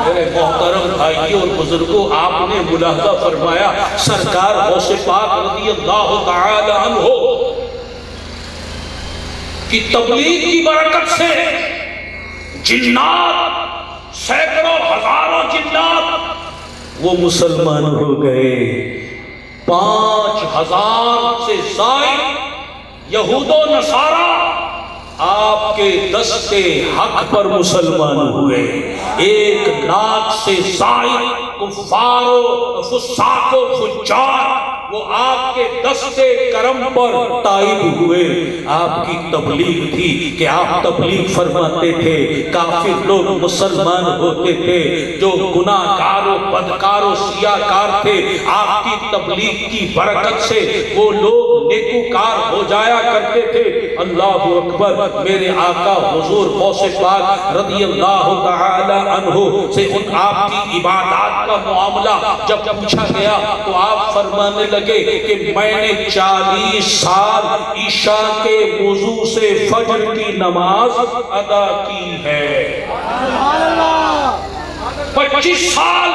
میرے محترم بھائیوں اور بزرگوں، آپ نے ملاحظہ فرمایا سرکار غوث پاک رضی اللہ تعالی عنہ کی تبلیغ کی برکت سے جنات، سینکڑوں ہزاروں جنات وہ مسلمان ہو گئے۔ 5000 سے زائد یہود و نصارہ آپ کے دستے حق پر مسلمان ہوئے۔ 1 لاکھ سے زائد کفار و فساق و فجار وہ آپ کے دستے کرم پر تائب ہوئے۔ آپ کی تبلیغ تھی کہ آپ تبلیغ فرماتے تھے، کافر لوگ مسلمان ہوتے تھے، جو گناہ کار و بدکار و سیاکار تھے، آپ کی تبلیغ کی برکت سے وہ لوگ نیکوکار ہو جایا کرتے تھے۔ اللہ اکبر۔ میرے آقا حضور غوث پاک رضی اللہ تعالی عنہ سے ان آپ کی عبادات کا معاملہ جب پوچھا گیا تو آپ فرمانے لگے کہ میں نے 40 سال عشاء کے وضو سے فجر کی نماز ادا کی ہے۔ 25 سال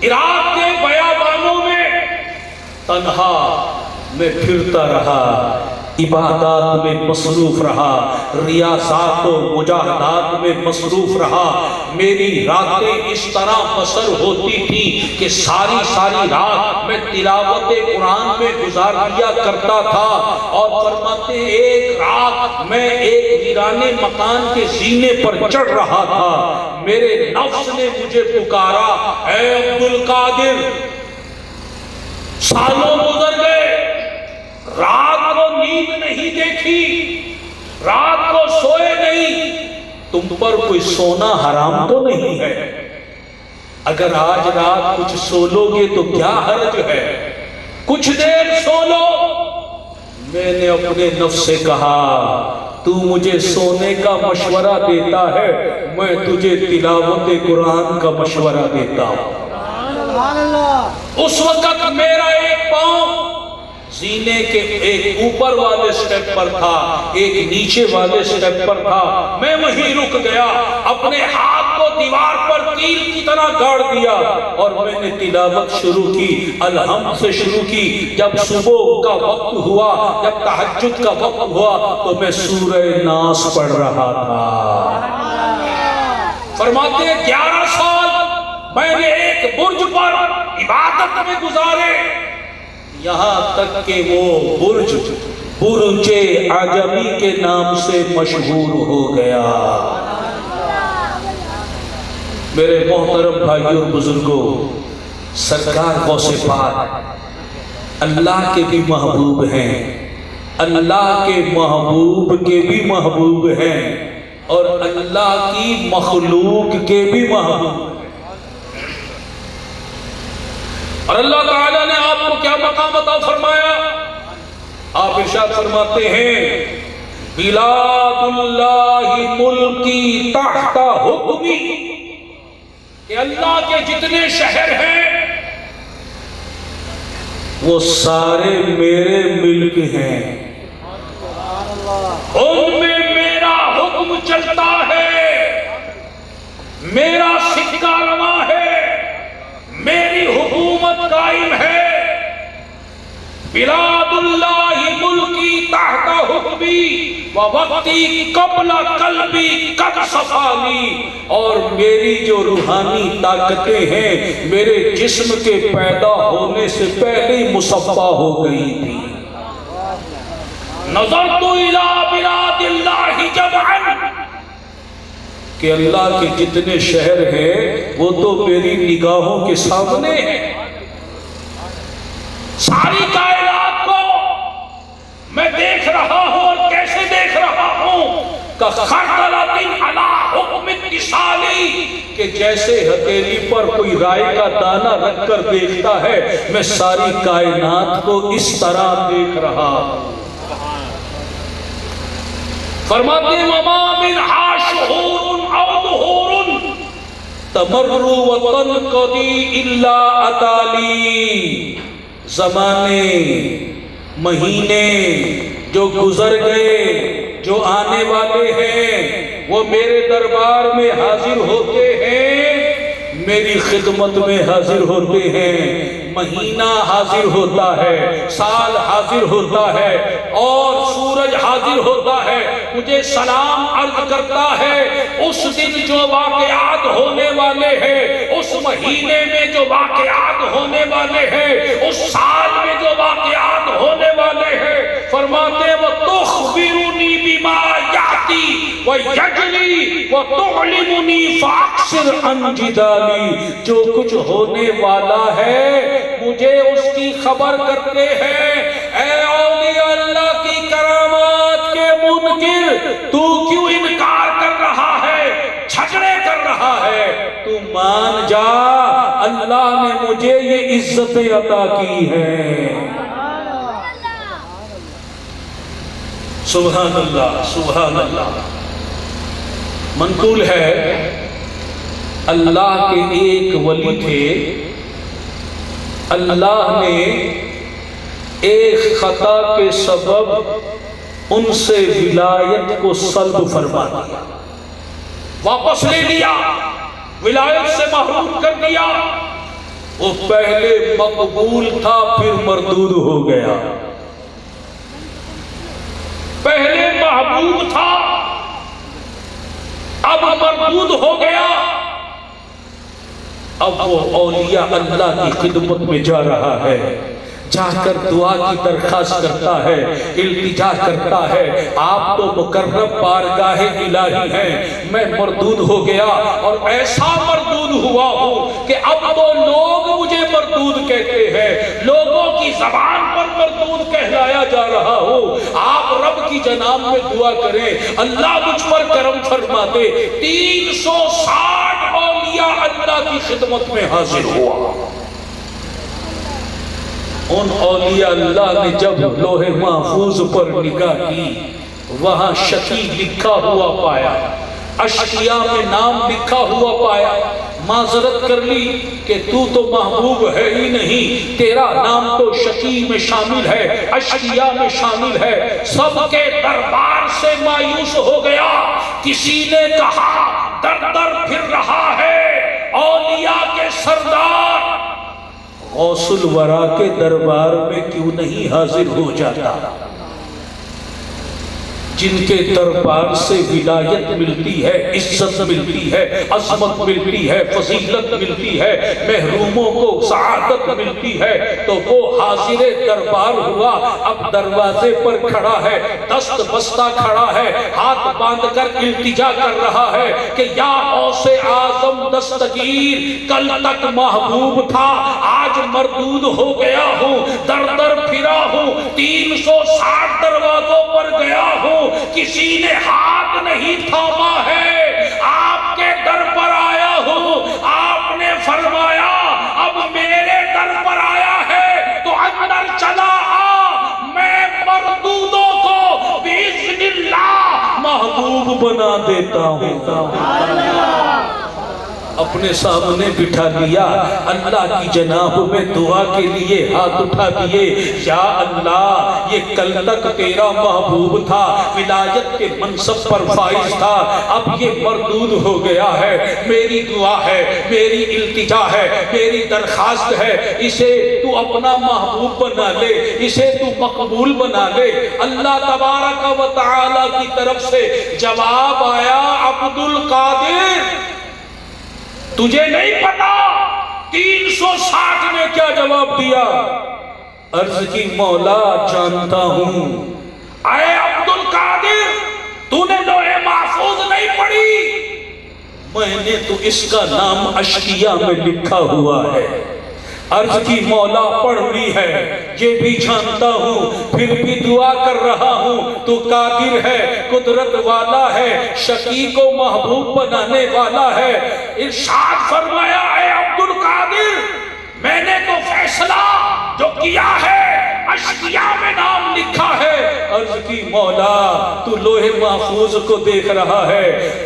عراق کے بیابانوں میں تنہا میں پھرتا رہا، عبادات میں مصروف رہا، ریاضات و مجاہدات میں مصروف رہا۔ میری راتیں اس طرح بسر ہوتی تھی کہ ساری رات میں تلاوت قرآن میں گزار دیا کرتا تھا۔ اور فرماتے ایک رات میں ایک ویرانے مکان کے زینے پر چڑھ رہا تھا، میرے نفس نے مجھے پکارا، اے عبدالقادر، سالوں گزر گئے، رات کو نیند نہیں دیکھی، رات کو سوئے نہیں، تم پر کوئی سونا حرام تو نہیں ہے؟ اگر آج رات کچھ سو لو گے تو کیا حرج ہے، کچھ دیر سو لو۔ میں نے اپنے نفس سے کہا تو مجھے سونے کا مشورہ دیتا ہے، میں تجھے تلاوت قرآن کا مشورہ دیتا ہوں۔ اس وقت میرا ایک پاؤں زینے کے ایک اوپر والے سٹیپ پر تھا، ایک نیچے والے سٹیپ پر تھا۔ میں وہیں رک گیا، اپنے ہاتھ کو دیوار پر تیر کی طرح گاڑ دیا اور میں نے تلاوت شروع کی، الحمد سے شروع کی۔ جب صبح کا وقت ہوا، جب تہجد کا وقت ہوا تو میں سورہ ناس پڑھ رہا تھا۔ فرماتے ہیں 11 سال میں نے ایک برج پر عبادت میں گزارے، یہاں تک کہ وہ برج عجمی کے نام سے مشہور ہو گیا۔ میرے محترم بھائیوں اور بزرگوں، سرکار غوث پاک اللہ کے بھی محبوب ہیں، اللہ کے محبوب کے بھی محبوب ہیں، اور اللہ کی مخلوق کے بھی محبوب ہیں۔ اور اللہ تعالیٰ نے آپ کو کیا مقام عطا فرمایا؟ آپ ارشاد فرماتے ہیں بلاد اللہ ملکی تحت حکمی، کہ اللہ کے جتنے شہر ہیں وہ سارے میرے ملک ہیں، ان میں میرا حکم چلتا ہے، میرا سکہ رواں ہے، میری حکومت قائم ہے۔ بلاد اللہ ملکی تحت حکمی ووقتی قبل قلبی قد صفانی، اور میری جو روحانی طاقتیں ہیں میرے جسم کے پیدا ہونے سے پہلے ہی مصفا ہو گئی تھی۔ نظرت الی بلاد اللہ جمعا، کہ اللہ کے جتنے شہر ہیں وہ تو میری نگاہوں کے سامنے ہیں، ساری کائنات کو میں دیکھ رہا ہوں، اور کیسے دیکھ رہا ہوں کخردلۃ علی حکم اتصالی، کہ جیسے ہتھیلی پر کوئی رائے کا دانہ رکھ کر دیکھتا ہے، میں ساری کائنات کو اس طرح دیکھ رہا ہوں۔ فرماتے ہیں وما منہا شہور او دہور تمر وتنقضی الا اتالی، زمانے مہینے جو گزر گئے، جو آنے والے ہیں، وہ میرے دربار میں حاضر ہوتے ہیں، میری خدمت میں حاضر ہوتے ہیں۔ مہینہ حاضر ہوتا ہے، سال حاضر ہوتا ہے، اور سورج حاضر ہوتا ہے، مجھے سلام عرض کرتا ہے۔ اس دن جو واقعات ہونے والے ہیں، اس مہینے میں جو واقعات ہونے والے ہیں، اس سال میں جو واقعات ہونے والے ہیں، فرماتے ہیں وَتُخْبِرُنِي بِمَا يَعْتِي وَيَجْلِي وَتُعْلِمُنِي فَأَقْصِرْ عَنْ جِدَالِي، جو کچھ ہونے والا ہے مجھے اس کی خبر کرتے ہیں۔ اے اولیاء اللہ کی کرامات کے منکر، تو کیوں انکار کر رہا ہے، جھگڑے کر رہا ہے؟ تو مان جا، اللہ نے مجھے یہ عزت عطا کی ہے۔ سبحان اللہ، سبحان اللہ۔ منقول ہے اللہ کے ایک ولی تھے، اللہ نے ایک خطا کے سبب ان سے ولایت کو سلب فرما دیا، واپس لے لیا، ولایت سے محروم کر دیا۔ وہ پہلے مقبول تھا پھر مردود ہو گیا، پہلے محبوب تھا اب مردود ہو گیا۔ اب وہ اولیاء اللہ کی خدمت میں جا رہا ہے، جا کر دعا کی درخواست کرتا ہے، التجا کرتا ہے، آپ تو مکرم بارگاہ الہی ہیں، میں مردود ہو گیا، اور ایسا مردود ہوا ہوں کہ اب تو لوگ مجھے مردود کہتے ہیں، لوگوں کی زبان پر مردود کہلایا جا رہا ہو۔ آپ رب کی جناب میں دعا کریں، اللہ مجھ پر کرم فرما دے۔ 360 اولیاء اللہ کی خدمت میں حاضر ہوا۔ ان اولیاء اللہ نے جب لوح محفوظ پر نگاہ کی، وہاں شقی لکھا ہوا پایا، اشقیاء میں نام لکھا ہوا پایا۔ معذرت کر لی کہ تو محبوب ہے ہی نہیں، تیرا نام تو شقی میں شامل ہے، اشقیاء میں شامل ہے۔ سب کے دربار سے مایوس ہو گیا، کسی نے کہا در در پھر رہا ہے اولیاء کے سردار، غوث الورا کے دربار میں کیوں نہیں حاضر ہو جاتا؟ جن کے دربار سے ولایت ملتی ہے، عزت ملتی ہے، عظمت ملتی ہے، فضیلت ملتی ہے، محروموں کو سعادت ملتی ہے، تو وہ حاضر دربار ہوا، اب دروازے پر کھڑا ہے، دست بستہ کھڑا ہے، ہاتھ باندھ کر التجا کر رہا ہے کہ یا غوث اعظم دستگیر، کل تک محبوب تھا، آج مردود ہو گیا ہوں، در در پھرا ہوں، 360 دروازوں پر گیا ہوں، کسی نے ہاتھ نہیں تھاما ہے، آپ کے در پر آیا ہوں، آپ نے فرمایا اب میرے در پر آیا ہے تو اندر چلا آ، میں مردودوں کو بِإِذْنِ اللَّهِ محبوب بنا دیتا ہوں۔ اپنے سامنے بٹھا لیا، اللہ کی جناب میں دعا کے لیے ہاتھ اٹھا دیے، یا اللہ یہ کل تک تیرا محبوب تھا، ولایت کے منصب پر فائز تھا، اب یہ مردود ہو گیا ہے، میری دعا ہے، میری التجا ہے، میری درخواست ہے، اسے تو اپنا محبوب بنا لے، اسے تو مقبول بنا لے۔ اللہ تبارک و تعالی کی طرف سے جواب آیا، عبد القادر تجھے نہیں پتا 360 نے کیا جواب دیا؟ عرض کی مولا جانتا ہوں۔ اے عبد القادر تو نے لوح محفوظ نہیں پڑھی؟ میں نے تو اس کا نام اشقیہ میں لکھا ہوا ہے۔ عرض کی مولا پڑھ لی ہے، یہ بھی جانتا ہوں، پھر بھی دعا کر رہا ہوں، تو قادر ہے، قدرت والا ہے، شقی کو محبوب بنانے والا ہے۔ ارشاد فرمایا، اے عبد القادر میں نے تو فیصلہ جو کیا ہے اشقیاء میں نام لکھا ہے۔ عرض کی مولا تو لوح محفوظ کو دیکھ رہا ہے،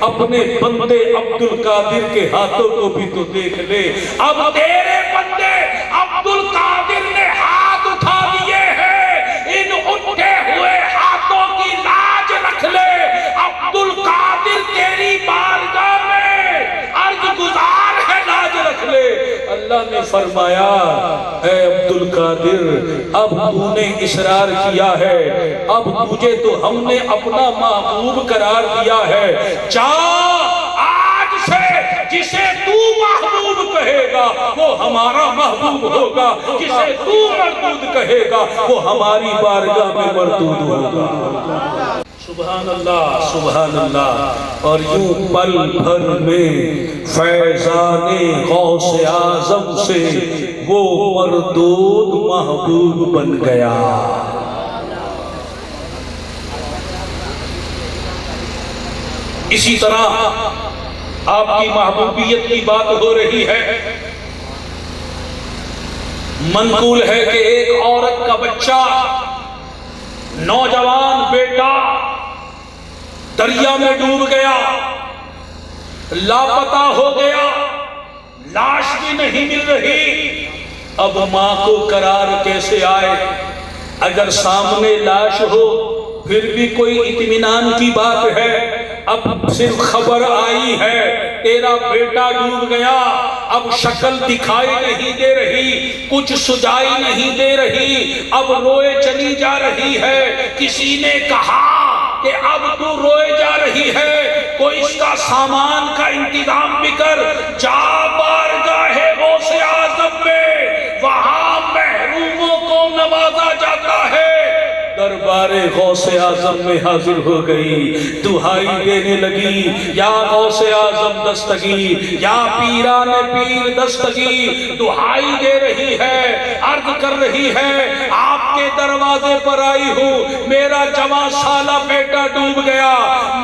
اپنے بندے عبد القادر کے ہاتھوں کو بھی تو دیکھ لے۔ اب تیرے بندے عبد القادر نے ہاتھ اٹھا دیے ہیں، ان اٹھے ہوئے ہاتھوں کی لاج رکھ لے۔ عبد القادر تیری بارگاہ میں عرض گزار ہے، لاج رکھ لے۔ اللہ نے فرمایا، اے عبد القادر اب تو نے اصرار کیا ہے، اب تجھے تو ہم نے اپنا محبوب قرار دیا ہے، جا آج سے جسے تو محبوب کہے گا وہ ہمارا محبوب ہوگا، جسے تو مردود کہے گا وہ ہماری بارگاہ میں مردود ہوگا۔ سبحان اللہ، سبحان اللہ۔ اور یوں پل بھر میں فیضان غوث اعظم سے وہ مردود محبوب بن گیا۔ اسی طرح آپ کی محبوبیت کی بات ہو رہی ہے، منقول ہے کہ ایک عورت کا بچہ، نوجوان بیٹا دریا میں ڈوب گیا، لاپتہ ہو گیا، لاش بھی نہیں مل رہی۔ اب ماں کو قرار کیسے آئے؟ اگر سامنے لاش ہو پھر بھی کوئی اطمینان کی بات ہے، اب صرف خبر آئی ہے تیرا بیٹا ڈوب گیا، اب شکل دکھائی نہیں دے رہی، کچھ سجائی نہیں دے رہی، اب روئے چلی جا رہی ہے۔ کسی نے کہا کہ اب تو روئے جا رہی ہے، کوئی اس کا سامان کا انتظام بھی کر، جا بارگاہ غوث اعظم میں، وہاں محروموں کو نوازا جاتا ہے۔ دربار غوث اعظم میں حاضر ہو گئی، دہائی دینے لگی، یا غوث اعظم دستگیر، یا پیران پیر دستگیر، دہائی دے رہی ہے، عرض کر رہی ہے، آپ کے دروازے پر آئی ہوں، میرا جوان سالہ بیٹا ڈوب گیا،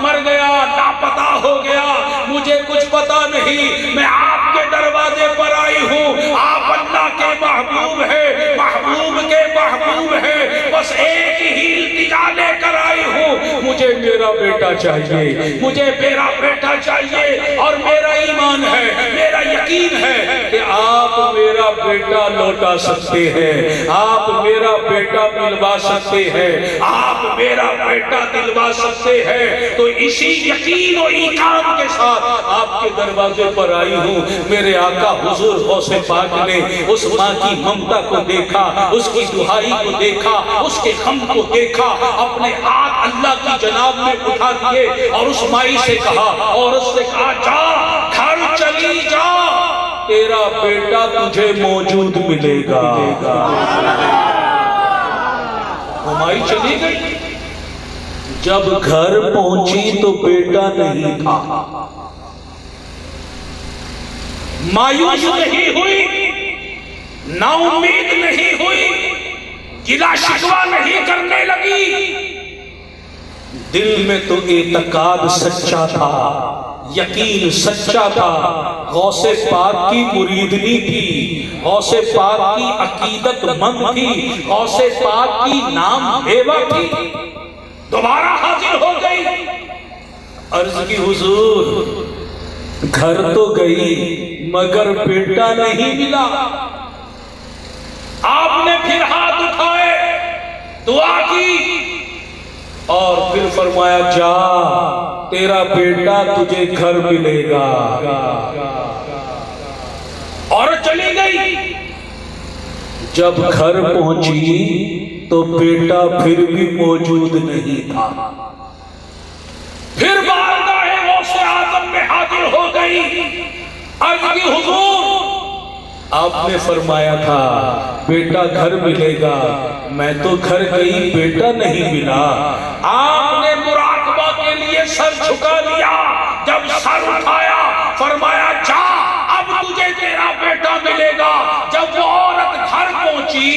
مر گیا، لاپتہ ہو گیا، مجھے کچھ پتا نہیں، میں آپ کے دروازے پر آئی ہوں، آپ اللہ کے محبوب ہیں، محبوب کے محبوب ہیں، بس ایک ہی التجا لے کر آئی ہوں، مجھے میرا بیٹا چاہیے، مجھے میرا بیٹا چاہیے، اور میرا ایمان ہے، میرا یقین ہے کہ آپ میرا بیٹا لوٹا سکتے ہیں، آپ میرا بیٹا ملوا سکتے ہیں، آپ میرا بیٹا دلوا سکتے ہیں۔ تو اسی یقین و ایمان کے ساتھ آپ کے دروازے پر آئی ہوں۔ میرے آقا حضور غوث پاک نے اس ماں کی ممتا کو دیکھا، اس کی دہائی کو دیکھا، اس کے غم کو دیکھا، اپنے ہاتھ اللہ کی جناب میں اٹھا دیے اور اس مائی سے کہا، اور اس سے کہا، جا گھر چلی جا، تیرا بیٹا تجھے موجود ملے گا۔ وہ مائی چلی گئی، جب گھر پہنچی تو بیٹا نہیں تھا۔ مایوس نہیں ہوئی، نا امید نہیں ہوئی، گلہ شکوہ نہیں کرنے لگی، دل میں تو اعتقاد سچا تھا، یقین سچا تھا، غوث پاک کی مریدنی تھی، غوث پاک کی عقیدت مند تھی، غوث پاک کی نام بیوہ تھی، دوبارہ حاضر ہو گئی، عرض کی حضور گھر تو گئی مگر بیٹا نہیں ملا۔ آپ نے پھر ہاتھ اٹھائے، دعا کی اور پھر فرمایا جا تیرا بیٹا تجھے گھر ملے گا۔ اور چلی گئی۔ جب گھر پہنچی تو بیٹا پھر بھی موجود نہیں تھا۔ پھر بارگاہ غوث اعظم میں حاضر ہو گئی، عرض کی حضور آپ نے فرمایا تھا بیٹا گھر ملے گا، میں تو گھر گئی بیٹا نہیں ملا۔ آپ نے مراقبہ کے لیے سر جھکا لیا، جب سر اٹھایا فرمایا جا اب تجھے تیرا بیٹا ملے گا۔ جب وہ عورت گھر پہنچی،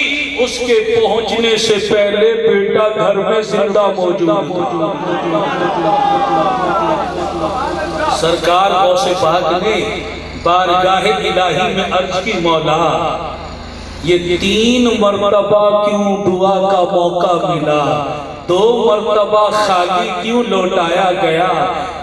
اس کے پہنچنے سے پہلے بیٹا گھر میں زندہ موجود تھا۔ سرکار غوث پاک نے بارگاہ الہی میں عرض کی مولا یہ 3 مرتبہ کیوں دعا کا موقع ملا، 2 مرتبہ خالی کیوں لوٹایا گیا،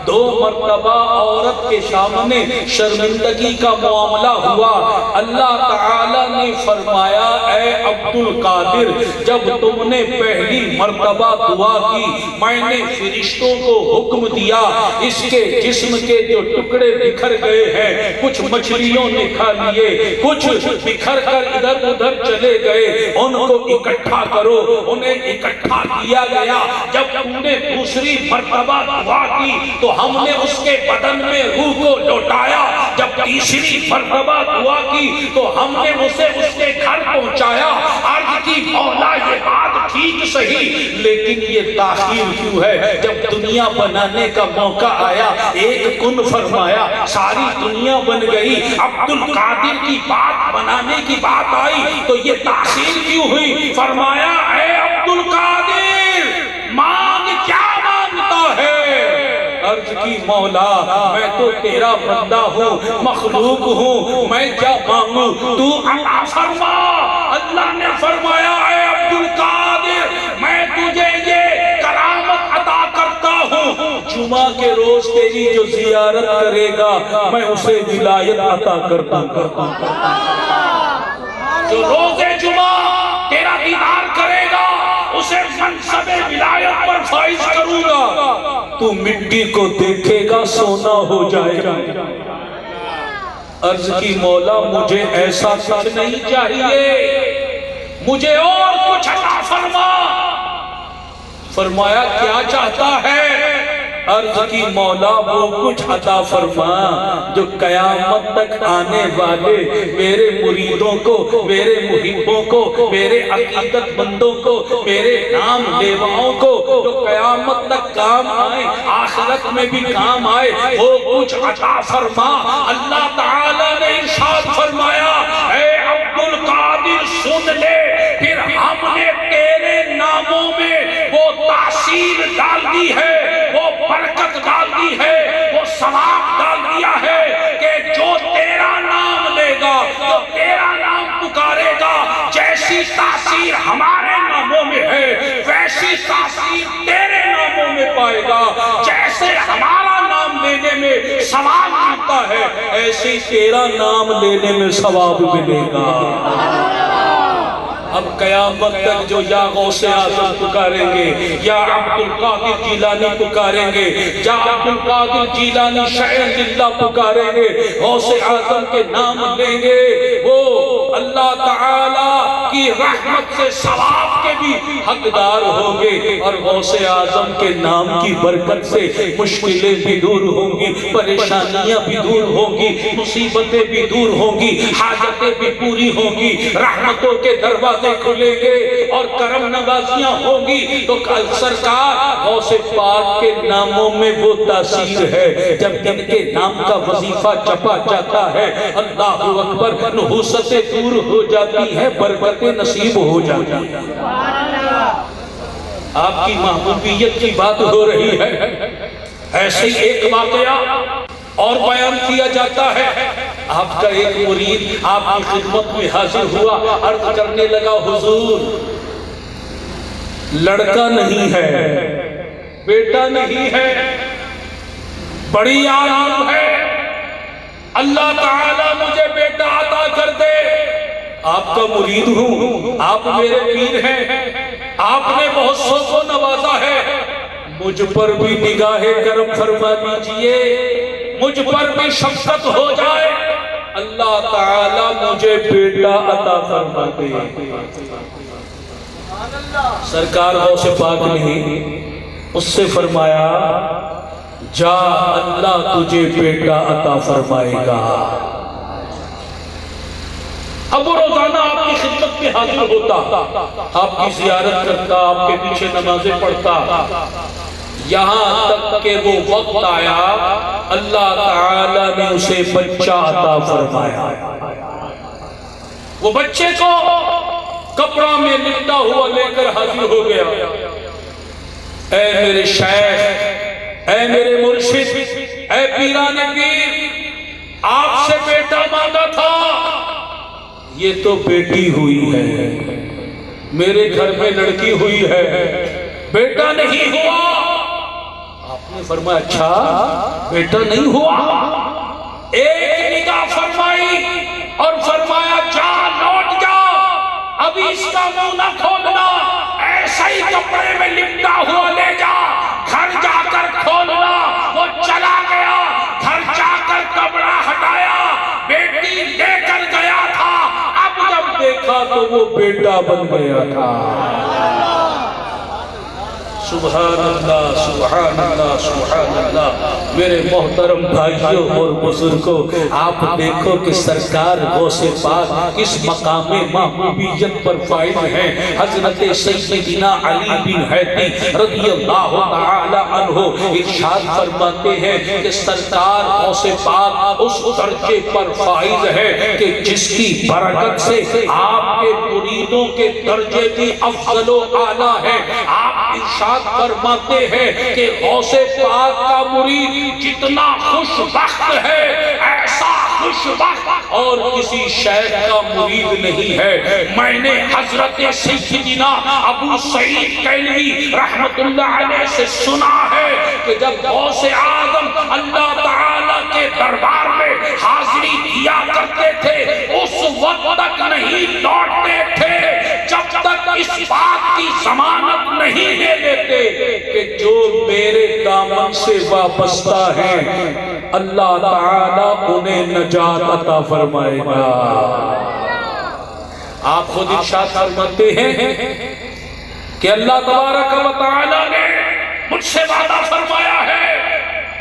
2 مرتبہ عورت کے سامنے شرمندگی کا معاملہ ہوا۔ اللہ تعالیٰ نے فرمایا اے عبد القادر جب تم نے پہلی مرتبہ دعا کی میں نے فرشتوں کو حکم دیا اس کے جسم کے جو ٹکڑے بکھر گئے ہیں کچھ مچھلیوں نے کھا لیے، کچھ بکھر کر ادھر ادھر چلے گئے، ان کو اکٹھا کرو۔ انہیں اکٹھا کیا گیا۔ جب تم نے دوسری مرتبہ دعا کی تو ہم نے اس کے بدن میں روح کو لوٹایا۔ جب تیسری مرتبہ دعا کی تو ہم نے اسے اس کے گھر پہنچایا۔ عرض کی مولا یہ بات ٹھیک صحیح لیکن یہ تاخیر کیوں ہے؟ جب دنیا بنانے کا موقع آیا ایک کن فرمایا ساری دنیا بن گئی، عبد القادر کی بات بنانے کی بات آئی تو یہ تاخیر کیوں ہوئی؟ فرمایا اے عبد القادر مانگ کیا مانگتا ہے؟ عرض کی مولا میں تو تیرا بندہ ہوں، مخلوق ہوں، میں کیا مانگوں تو عطا فرما۔ اللہ نے فرمایا اے عبد القادر میں تجھے یہ کرامت عطا کرتا ہوں، جمعہ کے روز تیری جو زیارت کرے گا میں اسے ولایت عطا کرتا ہوں۔ جو روز جمعہ تیرا دیدار کرے گا اسے منصب ولایت پر فائز کروں گا، تو مٹی کو دیکھے گا سونا ہو جائے گا۔ عرض کی مولا مجھے ایسا کچھ نہیں چاہیے، مجھے اور کچھ عطا فرما۔ فرمایا کیا چاہتا ہے؟ عرض کی مولا وہ کچھ عطا فرما جو قیامت تک آنے والے میرے مریدوں کو، میرے محبوں کو، میرے عقیدت مندوں کو، میرے نام لیواؤں کو جو قیامت تک کام آئے، آخرت میں بھی کام آئے، وہ کچھ عطا فرما۔ اللہ تعالیٰ نے ارشاد فرمایا اے عبد القادر سن لے، پھر ہم نے تیرے ناموں میں وہ تاثیر ڈال دی ہے، وہ برکت ڈال دی ہے، وہ ثواب ڈال دیا ہے کہ جو تیرا نام لے گا، جو تیرا نام پکارے گا، جیسی تاثیر ہمارے ناموں میں ہے ویسی تاثیر تیرے ناموں میں پائے گا۔ جیسے ہمارا نام لینے میں ثواب ملتا ہے ایسے تیرا نام لینے میں ثواب ملے گا۔ اب قیامت تک جو یا غوث اعظم پکاریں گے، یا عبد القادر جیلانی پکاریں گے، یا عبد القادر جیلانی شعر اللہ پکاریں گے، غوث اعظم کے نام لیں گے، وہ اللہ تعالیٰ کی رحمت سے ثواب کے بھی حقدار ہوں گے، اور غوث اعظم کے نام کی برکت سے مشکلیں بھی دور ہوں گی، پریشانیاں بھی دور ہوں گی، مصیبتیں بھی دور ہوں گی، حاجتیں بھی پوری ہوں گی، رحمتوں کے دروازے کھلیں گے اور کرم نوازیاں ہوں گی۔ تو سرکار غوث پاک کے ناموں میں وہ تاثیر ہے جب ان کے نام کا وظیفہ جپا جاتا ہے اللہ اکبر نحوستیں دور ہو جاتی ہیں، برکتیں نصیب ہو جاتی ہیں۔ آپ کی محبوبیت کی بات ہو رہی ہے، ایسے ہی ایک واقعہ اور بیان کیا جاتا ہے۔ آپ کا ایک مرید آپ کی خدمت میں حاضر ہوا، عرض کرنے لگا حضور لڑکا نہیں ہے، بیٹا نہیں ہے، بڑی آرام ہے، اللہ تعالیٰ مجھے بیٹا عطا کر دے، آپ کا مرید ہوں، آپ میرے پیر ہیں، آپ نے بہت سو کو نوازا ہے، مجھ پر بھی نگاہ کرم فرما دیجئے، مجھ پر بھی شفقت ہو جائے، اللہ تعالیٰ مجھے بیٹا عطا فرما دے۔ سرکار غوث پاک نے اس سے فرمایا جا اللہ تجھے بیٹا عطا فرمائے گا۔ اب وہ روزانہ آپ کی خدمت میں حاضر ہوتا، آپ کی زیارت کرتا، آپ کے پیچھے نمازیں پڑھتا، یہاں تک کہ وہ وقت آیا اللہ تعالیٰ نے اسے بچہ عطا فرمایا۔ وہ بچے کو کپڑا میں لپٹا ہوا لے کر حاضر ہو گیا، اے میرے شیخ، اے میرے مرشد، اے پیران پیر، آپ سے بیٹا مانگا تھا، یہ تو بیٹی ہوئی ہے، میرے گھر میں لڑکی ہوئی ہے، بیٹا نہیں ہوا۔ آپ نے فرمایا اچھا بیٹا نہیں ہوا؟ ایک نگاہ فرمائی اور فرمایا جا لوٹ جا، ابھی اس کا منہ نہ کھولنا، ایسا ہی کپڑے میں لپٹا ہوا لے جا، گھر جا کر کھولنا۔ وہ چلا گیا، گھر جا کر کپڑا ہٹایا، بیٹی لے کر گیا تھا، اب جب دیکھا تو وہ بیٹا بن گیا تھا۔ سبحان اللہ، سبحان اللہ، سبحان اللہ۔ میرے محترم بھائیوں اور بزرگوں، آپ دیکھو کہ سرکار غوث پاک کس مقام محبوبیت پر فائز ہیں۔ حضرت سیدنا علی بن حیدر رضی اللہ تعالی عنہ ارشاد فرماتے ہیں کہ سرکار غوث پاک اس درجے پر فائز ہے کہ جس کی برکت سے آپ کے مریدوں کے درجے بھی افضل و اعلیٰ ہے۔ آپ ارشاد فرماتے ہیں کہ غوث پاک کا مرید جتنا خوش بخت ہے، ایسا خوش بخت اور کسی شیخ کا مرید نہیں ہے۔ میں نے حضرت سیدنا ابو سعید کیلوی رحمت اللہ علیہ سے سنا ہے کہ جب غوث اعظم اللہ تعالیٰ کے دربار میں حاضری دیا کرتے تھے، اس وقت تک نہیں لوٹتے تھے جب تک اس بات کی ضمانت نہیں دے لیتے کہ جو میرے دامن سے وابستہ ہیں اللہ تعالیٰ انہیں نجات عطا فرمائے گا۔ آپ خود ارشاد فرماتے ہیں کہ اللہ تبارک و تعالیٰ نے مجھ سے وعدہ فرمایا ہے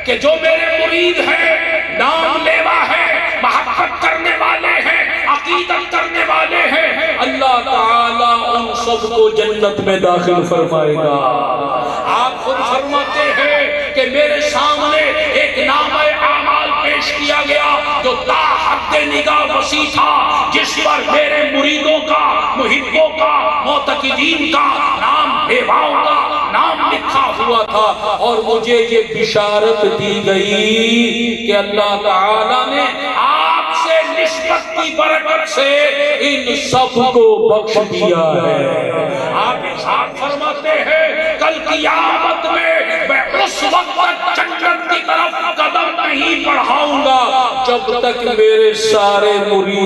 کہ جو میرے مرید ہیں، نام لیوا ہے، محبت کرنے والے ہیں، عقیدت کرنے والے ہیں، اللہ تعالیٰ ان سب کو جنت میں داخل فرمائے گا۔ آپ خود فرماتے ہیں کہ میرے سامنے ایک نامہ اعمال پیش کیا گیا جو تا حد نگاہ وسیع تھا، جس پر میرے مریدوں کا، محبوں کا، معتقدین کا، نام بیواؤں کا نام لکھا ہوا تھا، اور مجھے یہ بشارت دی گئی کہ اللہ تعالیٰ نے آپ سے نسبت کی برکت سے ان سب کو بخش دیا ہے۔ آپ ارشاد فرماتے ہیں کل قیامت میں اس وقت تک جنت کی طرف قدم نہیں بڑھاؤں گا جب تک میرے سارے مرید